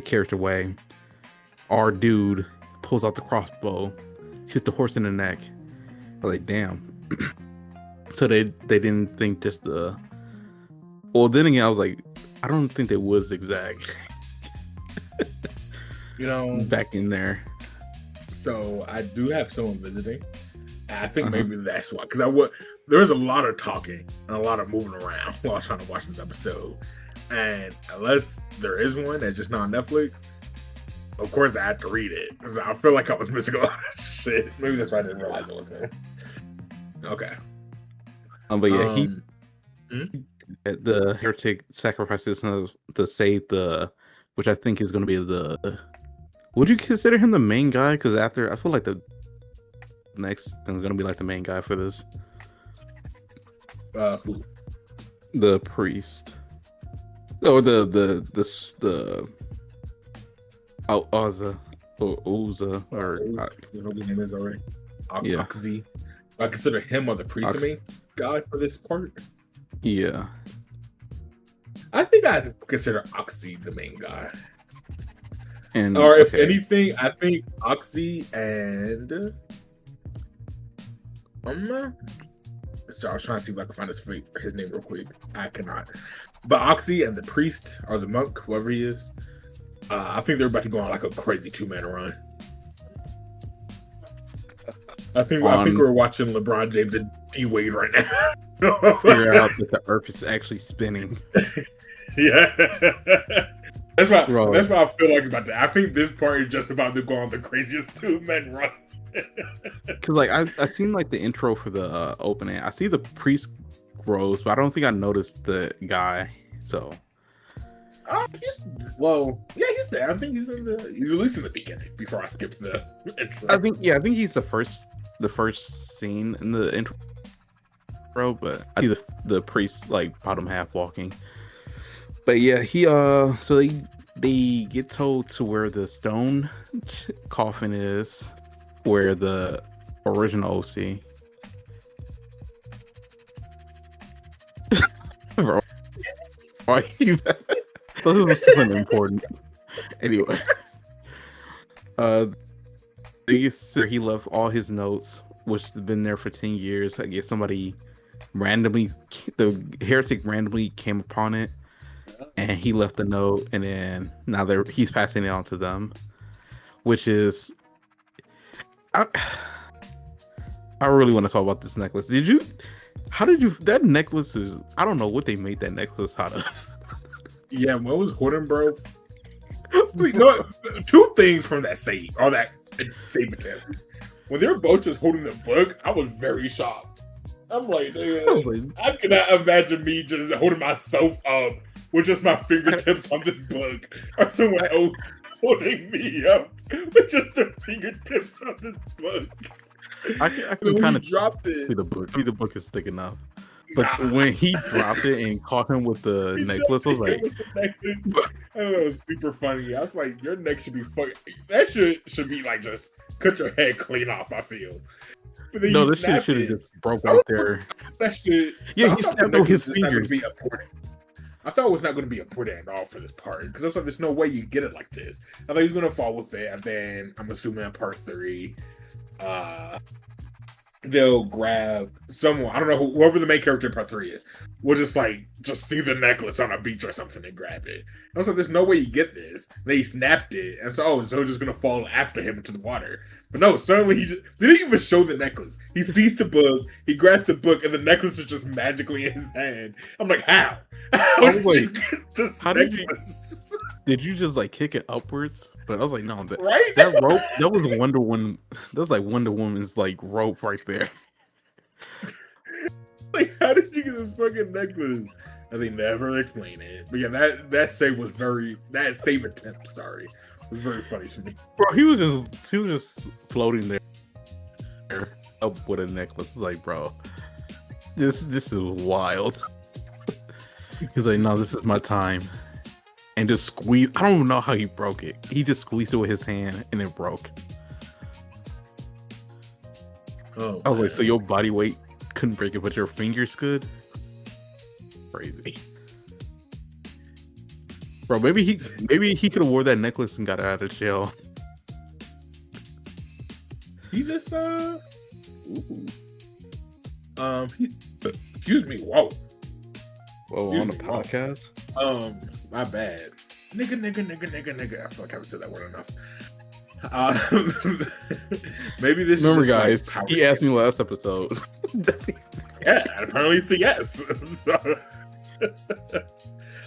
character away. Our dude pulls out the crossbow, shoots the horse in the neck. I was like, damn. So they didn't think just the. Well, then again, I was like, I don't think they would zigzag. Back in there. So I do have someone visiting. I think maybe that's why, because there was a lot of talking and a lot of moving around while I was trying to watch this episode. And unless there is one that's just not on Netflix, of course I had to read it. So I feel like I was missing a lot of shit. Maybe that's why I didn't realize it was him. Okay. But yeah, the heretic sacrifices to save which I think is going to be the. Would you consider him the main guy? Because after, I feel like the next thing's going to be like the main guy for this. Who? The priest. Oh, the Oza or his name is already. Yeah. Oxy. I consider him or the priest the main guy for this part. Yeah. I think I consider Oxy the main guy. And or if anything, I think Oxy and so I was trying to see if I can find his name real quick. I cannot. But Oxy and the priest or the monk, whoever he is, I think they're about to go on like a crazy 2-man run. I think we're watching LeBron James and D Wade right now. Figure out that the Earth is actually spinning. Yeah. That's why I feel like it's about to. I think this part is just about to go on the craziest 2-man run. Because like I seen like the intro for the opening. I see the priest grows, but I don't think I noticed the guy. So he's there. I think he's at least in the beginning before I skip the intro. I think he's the first scene in the intro. But I see the priest like bottom half walking. But yeah, he so they get told to where the stone coffin is, where the original OC. Bro, why are you? This is something important. Anyway, he left all his notes, which have been there for 10 years. I guess the heretic randomly came upon it, and he left a note, and then now he's passing it on to them, which is I, I really want to talk about this necklace. How did you? That necklace is. I don't know what they made that necklace out of. Yeah, what was hoarding, bro? No, two things from that save attempt. When they were both just holding the book, I was very shocked. I'm like, I cannot imagine me just holding myself up with just my fingertips on this book, or someone else holding me up with just the fingertips on this book. I can kind of dropped it. The book is thick enough. But when he dropped it and caught him with the necklace, I was like, that was super funny. I was like, your neck should be fucking. That should be like just cut your head clean off. I feel. No, this shit should have just broke right there. That shit. Yeah, he snapped on his fingers. I thought it was not going to be important at all for this part because I was like, there's no way you get it like this. I thought he was going to fall with it, and then I'm assuming in part 3, they'll grab someone. I don't know whoever the main character in part 3 is. We'll just see the necklace on a beach or something and grab it. And I was like, there's no way you get this. And they snapped it, and so he's just gonna fall after him into the water. But no, suddenly they didn't even show the necklace. He sees the book, he grabbed the book, and the necklace is just magically in his hand. I'm like, how? How did you get this necklace? Did you just kick it upwards? But I was like, no, right? That rope, that was Wonder Woman. That was like Wonder Woman's rope right there. How did you get this fucking necklace? And they never explain it. But yeah, that save attempt, was very funny to me. Bro, he was just floating there up with a necklace. It's like, bro, this is wild. He's like, no, this is my time. And just squeeze. I don't know how he broke it. He just squeezed it with his hand and it broke. I was like, so your body weight couldn't break it, but your fingers could? Crazy. Bro, maybe he could have wore that necklace and got out of jail. He just excuse me, whoa. On the podcast? My bad. Nigga. I feel like I haven't said that word enough. Maybe this. Remember, guys, he asked me last episode. Yeah, apparently it's a yes. So,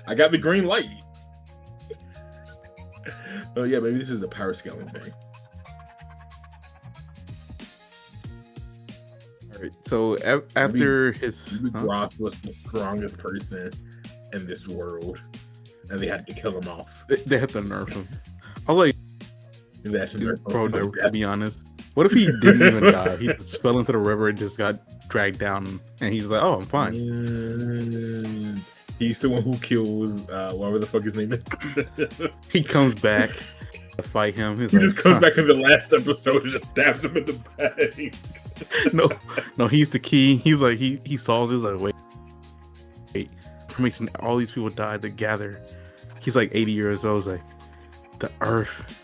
I got the green light. Oh yeah, maybe this is a power scaling thing. All right. So after Ross was the strongest person in this world, and they had to kill him off. They had to nerf him. I was like, bro, to be honest, what if he didn't even die? He just fell into the river and just got dragged down, and he's like, "Oh, I'm fine." He's the one who kills whatever the fuck his name is. He comes back to fight him. He just comes back in the last episode and just stabs him in the back. No, he's the key. He's like, he solves this. Like, wait, information. All these people died together. He's like 80 years old. He's like, the Earth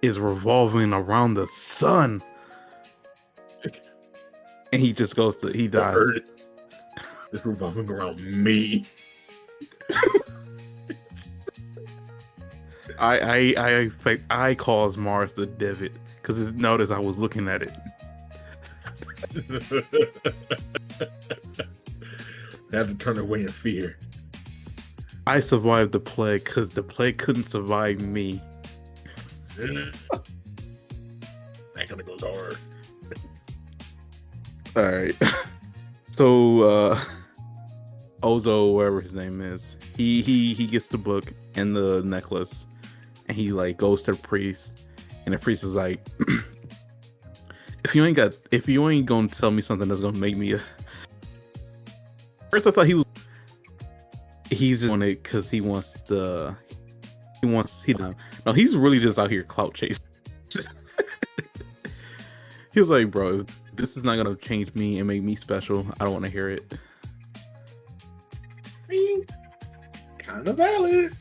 is revolving around the sun, and he just goes to he dies. The Earth is revolving around me. I caused Mars the divot because notice I was looking at it. I had to turn away in fear. I survived the plague because the plague couldn't survive me. That kind of goes hard. All right. So Ozo, whatever his name is, he gets the book and the necklace, and he goes to the priest, and the priest is like, if you ain't gonna tell me something that's gonna make me First I thought he's just doing it because no, he's really just out here clout chasing. He was like, bro, this is not gonna change me and make me special. I don't want to hear it. I mean, kind of valid.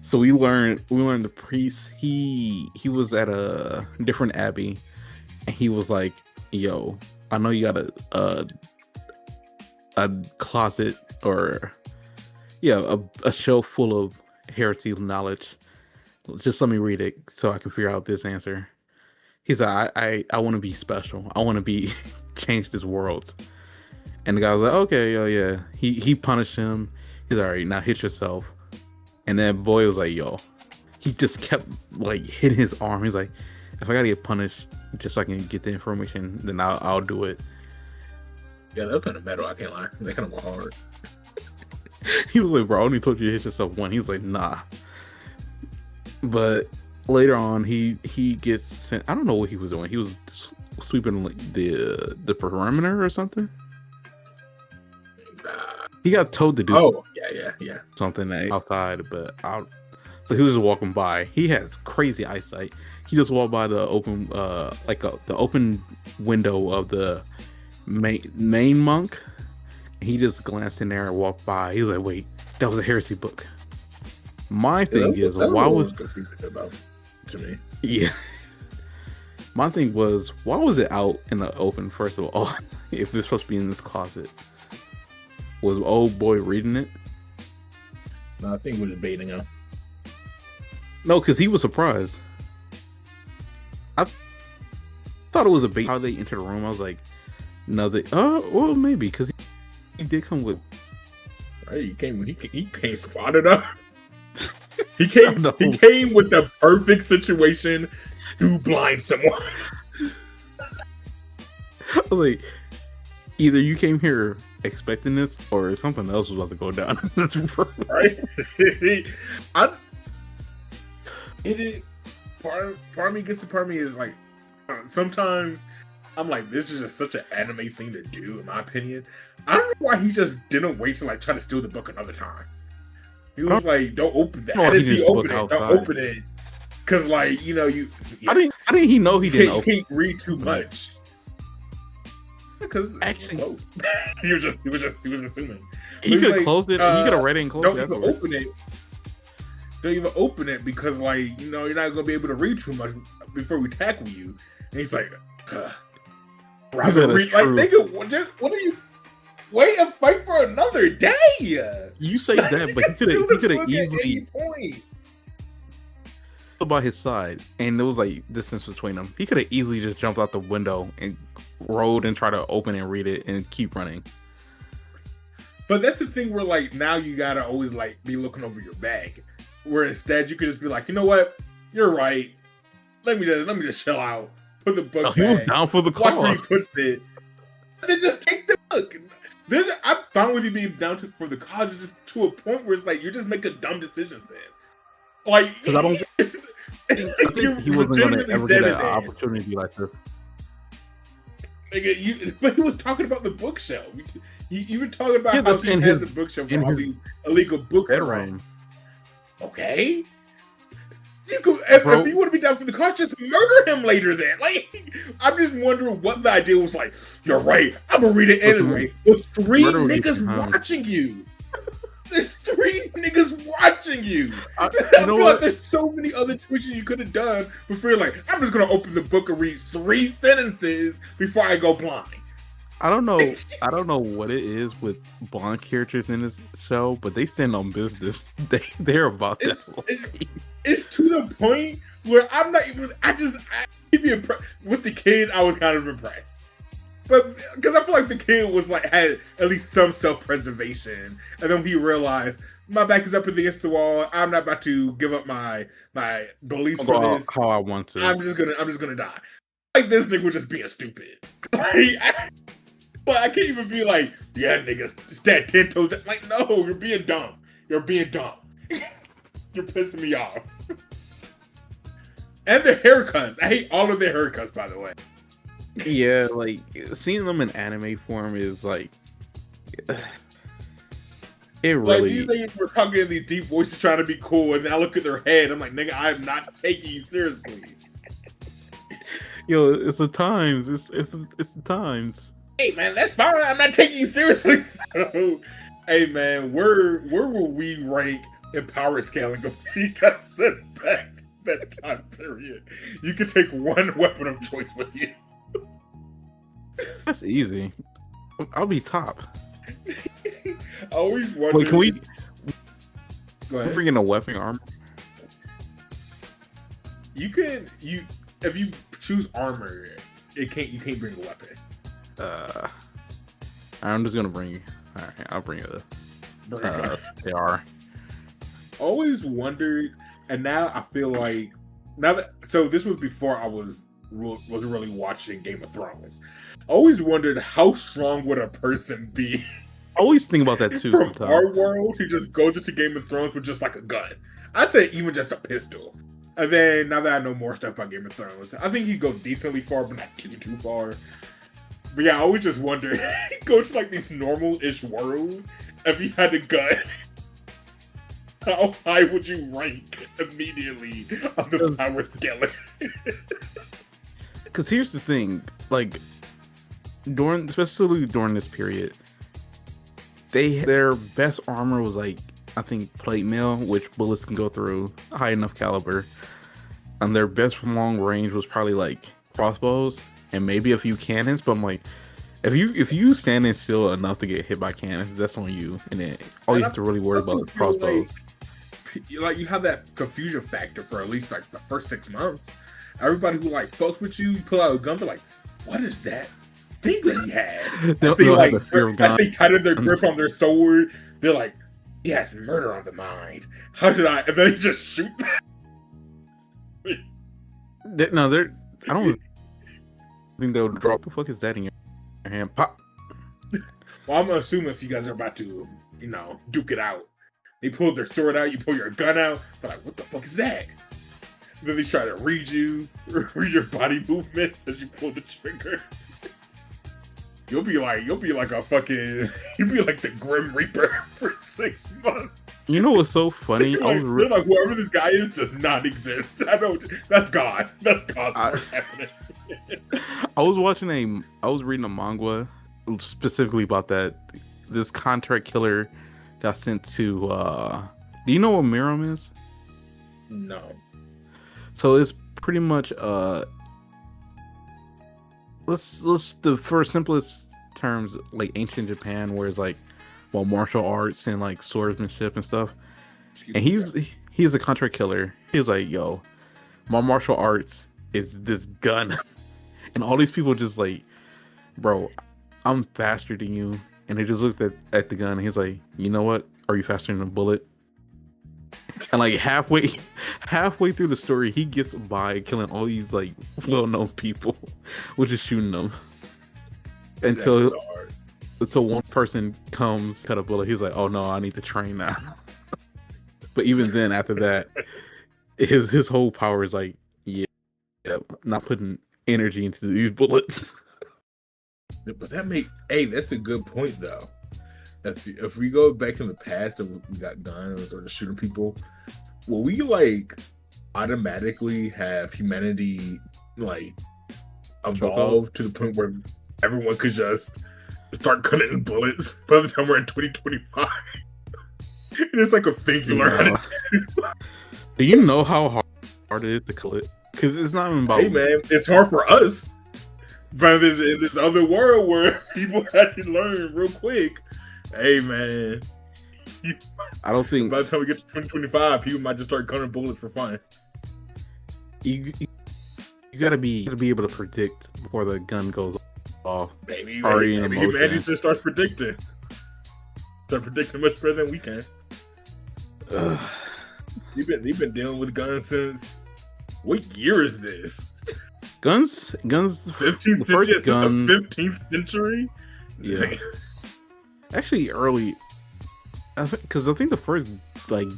So we learned the priest. He was at a different abbey, and he was like, "Yo, I know you got a closet or a shelf full of heresy knowledge. just let me read it so I can figure out this answer. He's like, I want to be special. I want to be change this world. And the guy was like, okay, oh yeah. He punished him. He's all right. Now hit yourself. And that boy was like, yo. He just kept like hitting his arm. He's like, if I gotta get punished just so I can get the information, then I'll do it. Yeah, that was kind of metal. I can't lie. They kind of went hard. He was like, bro, I only told you to hit yourself one. He's like, nah. But later on, he gets sent. I don't know what he was doing. He was sweeping like, the perimeter or something. He got told to do. Oh, yeah. Something outside, but out. So he was just walking by. He has crazy eyesight. He just walked by the open, the open window of the main monk. He just glanced in there and walked by. He was like, "Wait, that was a heresy book." My thing is, why was confusing about to me? Yeah. My thing was, why was it out in the open? First of all, if it's supposed to be in this closet, was old boy reading it? No, I think we're debating him. No, because he was surprised. I thought it was a bait. How they entered the room, I was like, no, well, maybe because he did come with. Right, he came spotted up. He came with the perfect situation to blind someone. I was like, either you came here expecting this, or something else was about to go down. Right? Part of me gets a part of me is like, sometimes I'm like, this is just such an anime thing to do, in my opinion. I don't know why he just didn't wait to like try to steal the book another time. He was like, "Don't open that." How did he open it? Don't open it, because like you know you. I didn't he know he didn't? You can't read too much. Because actually, he was assuming. He could have closed it. He could have read it and closed it. Don't even open it. Don't even open it because like you know you're not gonna be able to read too much before we tackle you. And he's like, rather read, like nigga, what are you? Wait and fight for another day. You say that, but he could have easily by his side, and there was like distance between them. He could have easily just jumped out the window and rode and try to open and read it and keep running. But that's the thing where like now you gotta always like be looking over your bag, where instead you could just be like, you know what, you're right. Let me just chill out. Put the book. Oh, he was down for the cause. Watch where he puts it. And then just take the book. I'm fine with you being down for the cause, just to a point where it's like you're just making dumb decisions then. Like, because I don't think he wasn't going to ever get an opportunity like this. Nigga, but he was talking about the bookshelf. You were talking about how he has a bookshelf with all these illegal books around. Okay. If you want to be down for the cause, just murder him later then. Like, I'm just wondering what the idea was like. You're right. I'm going to read it anyway. With three niggas watching you. There's three niggas watching you. I feel like there's so many other twitches you could have done before you're like, I'm just going to open the book and read 3 sentences before I go blind. I don't know what it is with blind characters in this show, but they stand on business. They're about that. It's to the point where I'm not even. I keep me impressed with the kid. I was kind of impressed, but because I feel like the kid was like had at least some self-preservation, and then he realized my back is up against the wall. I'm not about to give up my beliefs for this. How I want to. I'm just gonna die. Like this nigga was just being stupid. But I can't even be like, yeah, niggas, stand 10 toes. Like, no, you're being dumb. You're being dumb. You're pissing me off. And their haircuts. I hate all of their haircuts, by the way. Yeah, like, seeing them in anime form is like... It really... Like, these niggas were talking in these deep voices trying to be cool, and then I look at their head, I'm like, nigga, I'm not taking you seriously. Yo, it's the times. It's the times. Hey, man, that's fine. I'm not taking you seriously. Hey, man, where will we rank in power scaling of because back that time period? You can take one weapon of choice with you. That's easy. I'll be top. I always wonder. Wait, can we bring in a weapon armor? You can if you choose armor, you can't bring a weapon. I'm just gonna bring. All right, I'll bring they are. Always wondered, and now I feel like so this was before I was really watching Game of Thrones. Always wondered how strong would a person be I always think about that too. from sometimes. our world who just goes into Game of Thrones with just like a gun. I'd say even just a pistol. And then now that I know more stuff about Game of Thrones, I think he'd go decently far, but not too far. But yeah, I always just wonder, he goes to like these normal-ish worlds. If he had a gun, how high would you rank immediately on the power scale? Because here's the thing, like especially during this period, their best armor was like, I think, plate mail, which bullets can go through, high enough caliber, and their best long range was probably like crossbows and maybe a few cannons. But I'm like, if you standing still enough to get hit by cannons, that's on you. And then all you have to really worry about is crossbows. Like you have that confusion factor for at least like the first 6 months. Everybody who like fucks with you pull out a gun, they're like, "What is that thing that he has?" They tighten their grip on their sword. They're like, "He has murder on the mind. How should I?" And then they just shoot. No, I don't think they'll drop. The fuck is that in your hand? Pop. Well, I'm assuming if you guys are about to, duke it out, they pull their sword out, you pull your gun out. They're like, "What the fuck is that?" And then they try to read your body movements as you pull the trigger. You'll be like the Grim Reaper for 6 months. You know what's so funny? They're like, whoever this guy is does not exist. I don't. That's God. That's God's happening. I was reading a manga specifically about that. This contract killer got sent to. Do you know what Miram is? No. So it's pretty much let's for simplest terms, like ancient Japan, where it's like, well, martial arts and like swordsmanship and stuff. And he's a contract killer. He's like, "Yo, my martial arts is this gun," and all these people just like, "Bro, I'm faster than you." And they just looked at the gun and he's like, "You know what? Are you faster than a bullet?" And like halfway through the story, he gets by killing all these like well-known people, which is shooting them until one person comes, cut a bullet. He's like, "Oh no, I need to train now." But even then, after that, his whole power is like, yeah, not putting energy into these bullets. But that's a good point though. If we go back in the past and we got guns or just shooting people, will we like automatically have humanity like evolve to the point where everyone could just start cutting bullets by the time we're in 2025? And it's like a thing you learn how to do. Do you know how hard it is to kill it? Because it's not even about. Hey man, it's hard for us. But in this other world where people had to learn real quick. Hey man, I don't think by the time we get to 2025, people might just start cutting bullets for fun. You gotta be able to predict before the gun goes off. Maybe humanity just starts predicting. Start predicting much better than we can. You've been dealing with guns since what year is this? Guns. 15th century. The 15th century. Yeah. Actually, early. Because I think the first like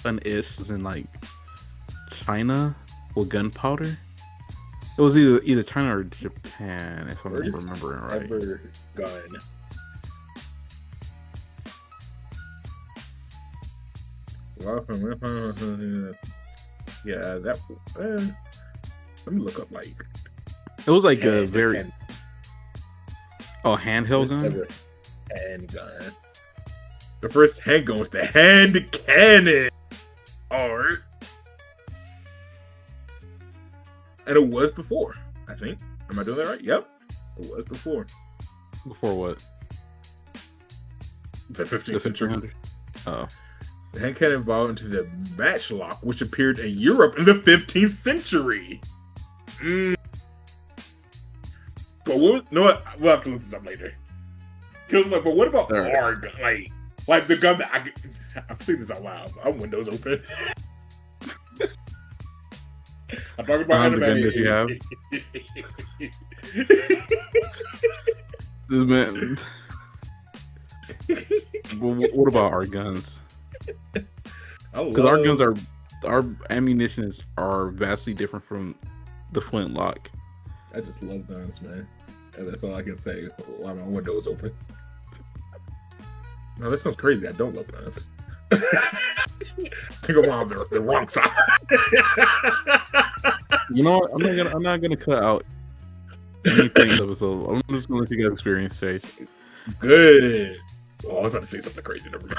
gun-ish was in like China with gunpowder. It was either China or Japan, if I'm remembering right. Ever gun. Yeah, that. Let me look up like. It was like a very. Handheld gun. Handgun. The first handgun was the hand cannon. Alright. And it was before, I think. Am I doing that right? Yep. It was before. Before what? The 15th century. Oh. The hand cannon evolved into the matchlock, which appeared in Europe in the 15th century. But we'll have to look this up later. Because but what about our gun? Like the gun that I'm saying this out loud. I'm Windows open. I'm talking about anime. The gun that you have. This man. What about our guns? Because our ammunition are vastly different from the flintlock. I just love guns, man. And that's all I can say while my window is open. No, that sounds crazy. I don't love guns. I think I'm on the wrong side. You know what? I'm not gonna cut out anything episode. I'm just gonna let you guys experience Chase. Good. Oh, I was about to say something crazy. Never mind.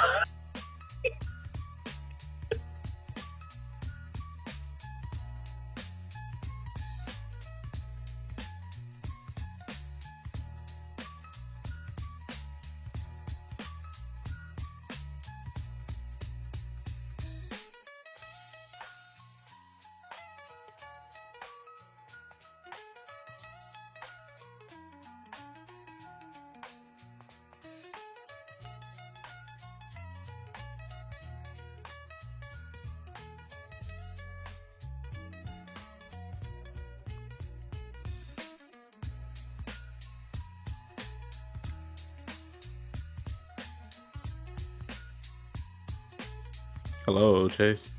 Hello, Chase.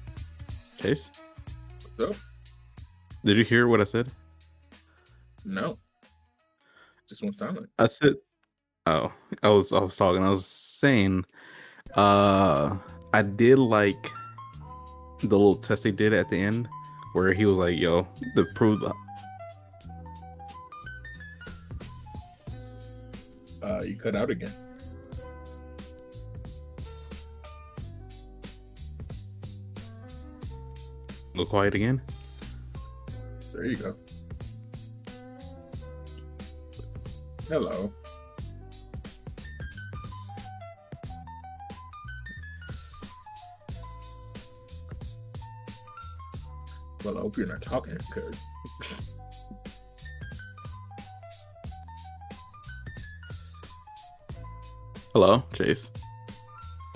Chase? What's up? Did you hear what I said? No. Just went silent. I said, oh, I was talking. I was saying, I did like the little test they did at the end where he was like, yo, to prove the. You cut out again. Go quiet again. There you go. Hello. Well, I hope you're not talking, because... Hello, Chase.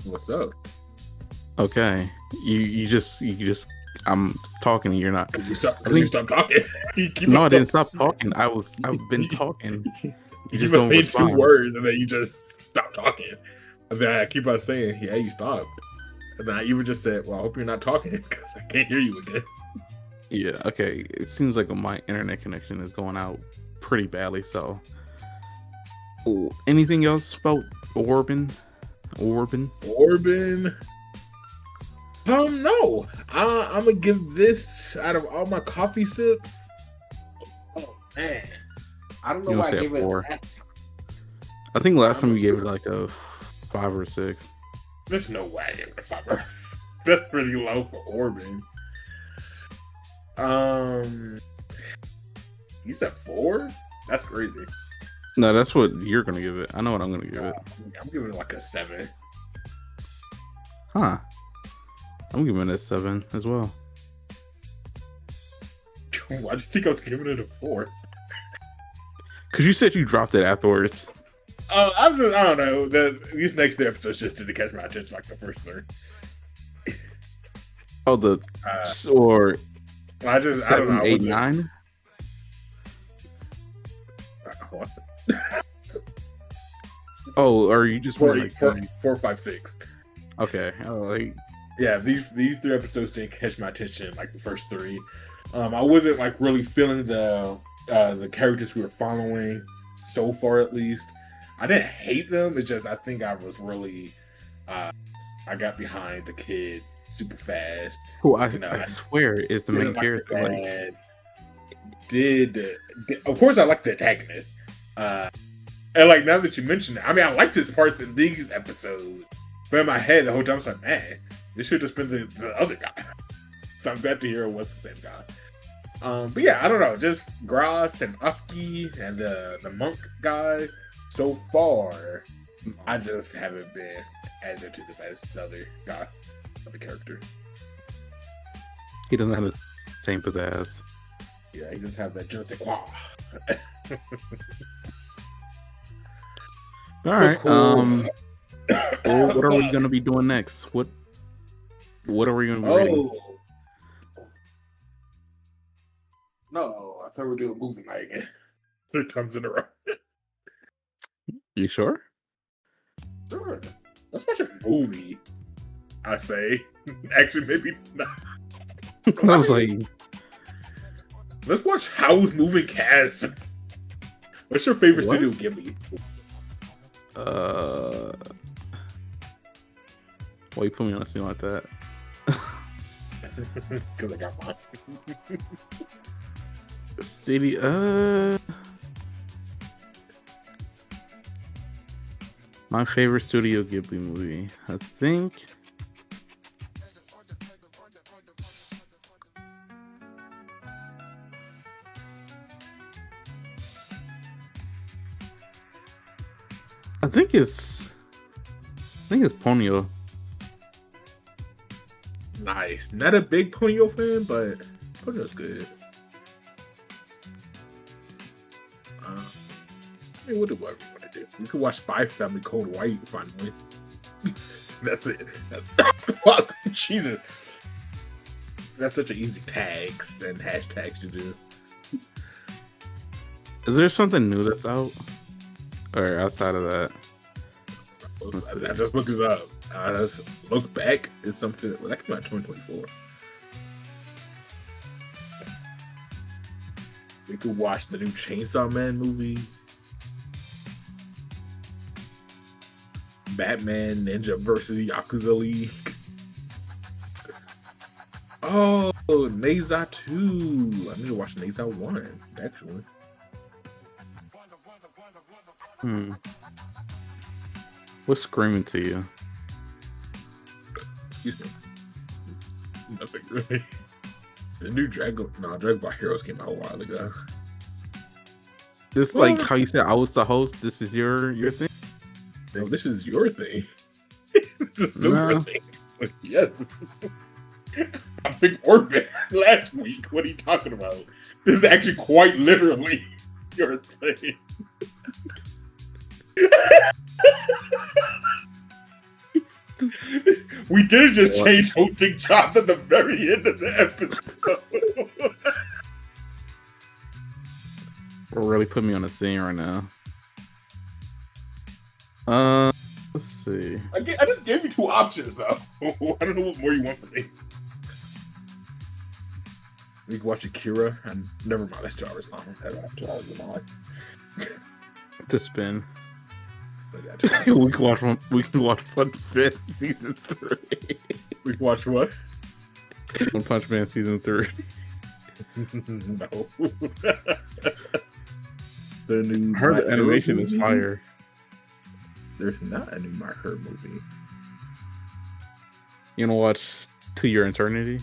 What's up? Okay. You just I'm talking and you're not. Did you stop talking? No, I didn't stop talking. I've been talking. You just don't say 2 words and then you just stop talking. And then I keep on saying, yeah, you stopped. And then I even just said, well, I hope you're not talking because I can't hear you again. Yeah, okay. It seems like my internet connection is going out pretty badly, so. Oh, anything else about Orban? No. I'm gonna give this, out of all my coffee sips. Oh man, I don't know why I gave it 4. last time. I think last time you gave it like a 5 or 6. There's no way I gave it a 5 or 6. That's pretty low for Orban. You said 4? That's crazy. No, that's what you're gonna give it. I know what I'm gonna give it. I'm giving it like a 7. Huh. I'm giving it a 7 as well. Why do you think I was giving it a 4? Because you said you dropped it afterwards. I don't know. These next 2 episodes just didn't catch my attention like the first 3. Oh, or I don't know. 8, 9. What? Oh, or you just went like 4, 5, 6. Okay. Yeah, these 3 episodes didn't catch my attention like the first 3. I wasn't like really feeling the characters we were following so far, at least. I didn't hate them. It's just I think I was really I got behind the kid super fast. Who I swear is the main character. Of course I like the antagonist. And like now that you mention it, I mean I liked his parts in these episodes. But in my head the whole time I was like, man, this should have just been the other guy. So I'm glad to hear it was the same guy. But yeah, I don't know, just Grass and Usky and the monk guy. So far, I just haven't been as into the best other guy. The character. He doesn't have the same pizzazz. Yeah, he doesn't have that je ne sais quoi. All right. Cool. Well, what are we gonna be doing next? What are we gonna be reading? No, I thought we were doing movie night again. 3 times in a row. You sure? Sure. Let's watch a movie. I say. Actually, maybe not. I was like, let's watch Howl's Moving Castle. What's your favorite What? Studio Ghibli? Why you put me on a scene like that? Because I got mine. Studio. My favorite Studio Ghibli movie. I think. I think it's Ponyo. Nice. Not a big Ponyo fan, but Ponyo's good. I mean, what do we want to do? We could watch Spy Family Code White finally. That's it. Fuck. Jesus. That's such an easy tags and hashtags to do. Is there something new that's out? Or outside of that? I just looked it up. Just look back is something that came out 2024. We could watch the new Chainsaw Man movie. Batman Ninja versus Yakuza League. Oh, Neza 2. I need to watch Neza 1, actually. What's screaming to you? Excuse me. Nothing really. The new Dragon Ball Heroes came out a while ago. This like how you said I was the host. This is your thing. No, this is your thing. This is still your thing. Yes. I picked Orbit last week. What are you talking about? This is actually quite literally your thing. We did just change hosting jobs at the very end of the episode. Really put me on a scene right now. Let's see. I just gave you 2 options though. I don't know what more you want from me. We can watch Akira, and never mind. That's 2 hours long. I have 2 hours of my life. To spin. we can watch One Punch Man season 3. We can watch what? One Punch Man season 3. No. The new I heard the animation is fire. There's not a new My Hero movie. You wanna watch To Your Eternity?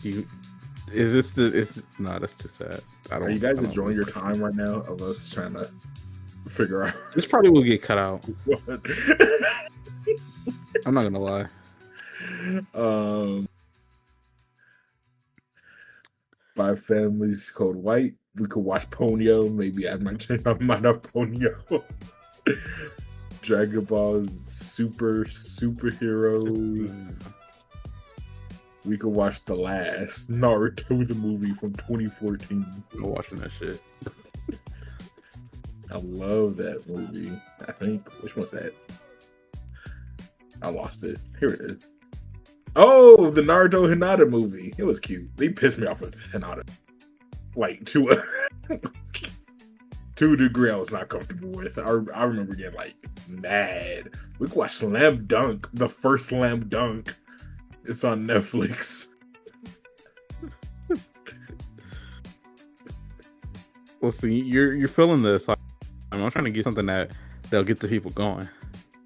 That's too sad. Are you guys enjoying your time right now of us trying to figure out? This probably will get cut out. What? I'm not gonna lie. Five Families Code White. We could watch Ponyo. Maybe I might change my mind on Ponyo. Dragon Ball's superheroes. We could watch The Last Naruto, the movie from 2014. I'm watching that shit. I love that movie. I think. Which one's that? I lost it. Here it is. Oh, the Naruto Hinata movie. It was cute. They pissed me off with Hinata. Like, to a degree I was not comfortable with. I remember getting, like, mad. We could watch Slam Dunk. The first Slam Dunk. It's on Netflix. Well, see, you're feeling this. I'm trying to get something that'll get the people going.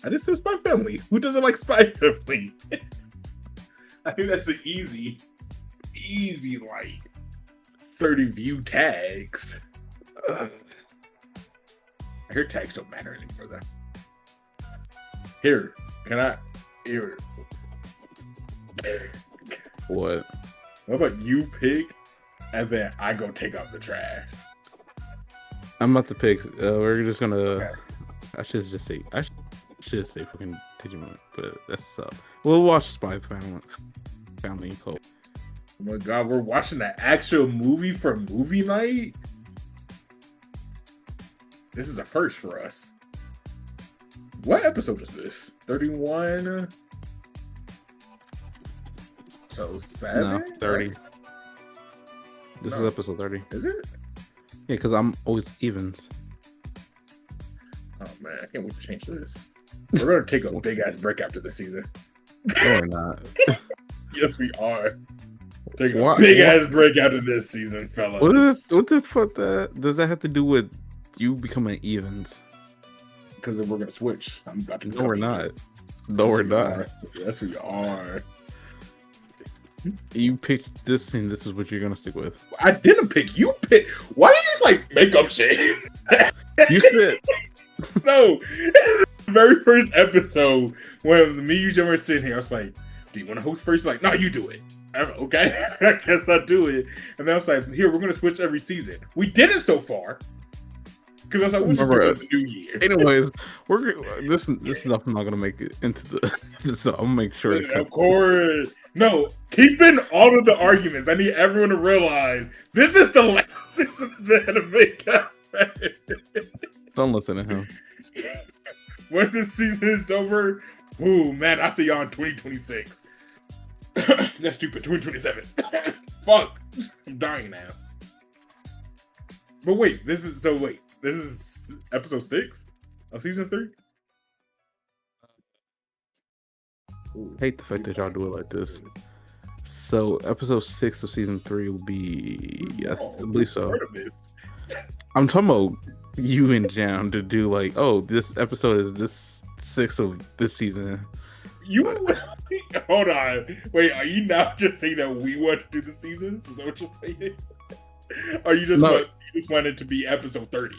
I just said Spy Family. Who doesn't like Spy Family? I think that's an easy, like 30 view tags. I hear tags don't matter anymore though. Here, What? What about you pick, and then I go take out the trash? I'm about to pick. We're just gonna. Okay. I should just say. I should say fucking Digimon, but that's We'll watch Spy Family Code. Oh my god, we're watching the actual movie for movie night? This is a first for us. What episode is this? 31? So 7? No, 30. Right? This No. is episode 30. Is it? Yeah, because I'm always evens. Oh man, I can't wait to change this. We're gonna take a big ass break after this season. No, we're not. Yes, we are. Taking Why- a big why- ass break after this season, fellas. What the fuck does that have to do with you becoming evens? Because we're gonna switch. I'm about to. No, we're not. evens. No, Yes, we're we not. are. Yes, we are. You picked this and this is what you're gonna stick with. I didn't pick. You pick. Why do you just like make up shit? You said No. The very first episode when me, you, Jim were sitting here, I was like, "Do you want to host first?" Like, no, you do it. I was like, okay, I guess I'll do it. And then I was like, "Here, we're gonna switch every season." We did it so far. Because I was like, "We'll just do it in the new year." anyways, this stuff I'm not gonna make it into the so I'm gonna make sure to cut Of course. No, keeping all of the arguments. I need everyone to realize this is the last season of the Anime Cafe. Don't listen to him. When this season is over, ooh man, I see y'all in 2026. That's stupid. 2027. Fuck. I'm dying now. But wait, this is episode 6 of season 3? Ooh. Hate the fact that y'all do it like this. So episode 6 of season 3 will be I believe so. Heard of this. I'm talking about you and Jam to do like, oh, this episode is this 6 of this season. You hold on. Wait, are you now just saying that we want to do the seasons? Is that what you're saying? Or you just No. want it to be episode 30?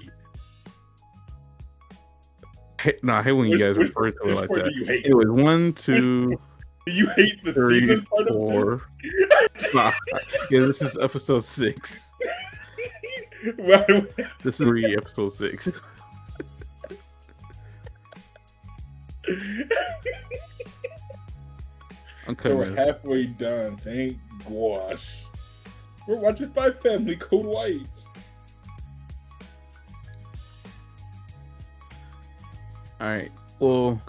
I hate when you guys refer to it like part that. do you hate? It was 1, 2, Do you hate the 3, season part 4. of this? Nah. Yeah, this is episode 6. Why- This is episode 6. Okay, So we're man. halfway done. Thank gosh. We're watching Spy Family Code White. All right. Well,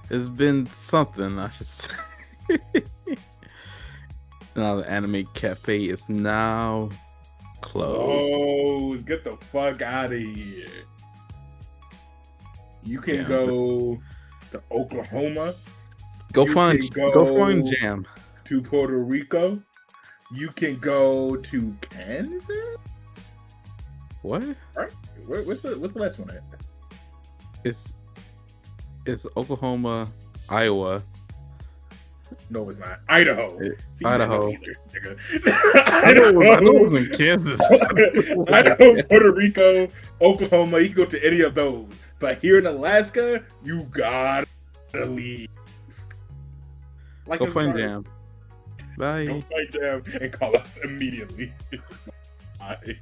it's been something, I should say. Now the Anime Cafe is now closed. Oh, let's get the fuck out of here. You can Yeah, go to Oklahoma, Go you find can go find Jam. to Puerto Rico. You can go to Kansas. What? Right? What's the last one at? It's Oklahoma, Iowa. No, it's not. Idaho. See, Idaho. you don't know either, I know nigga. it was in Kansas. Idaho, Puerto Rico, Oklahoma. You can go to any of those. But here in Alaska, you gotta leave. Like Go it's find not- Jam. Bye. Go find Jam and call us immediately. Bye.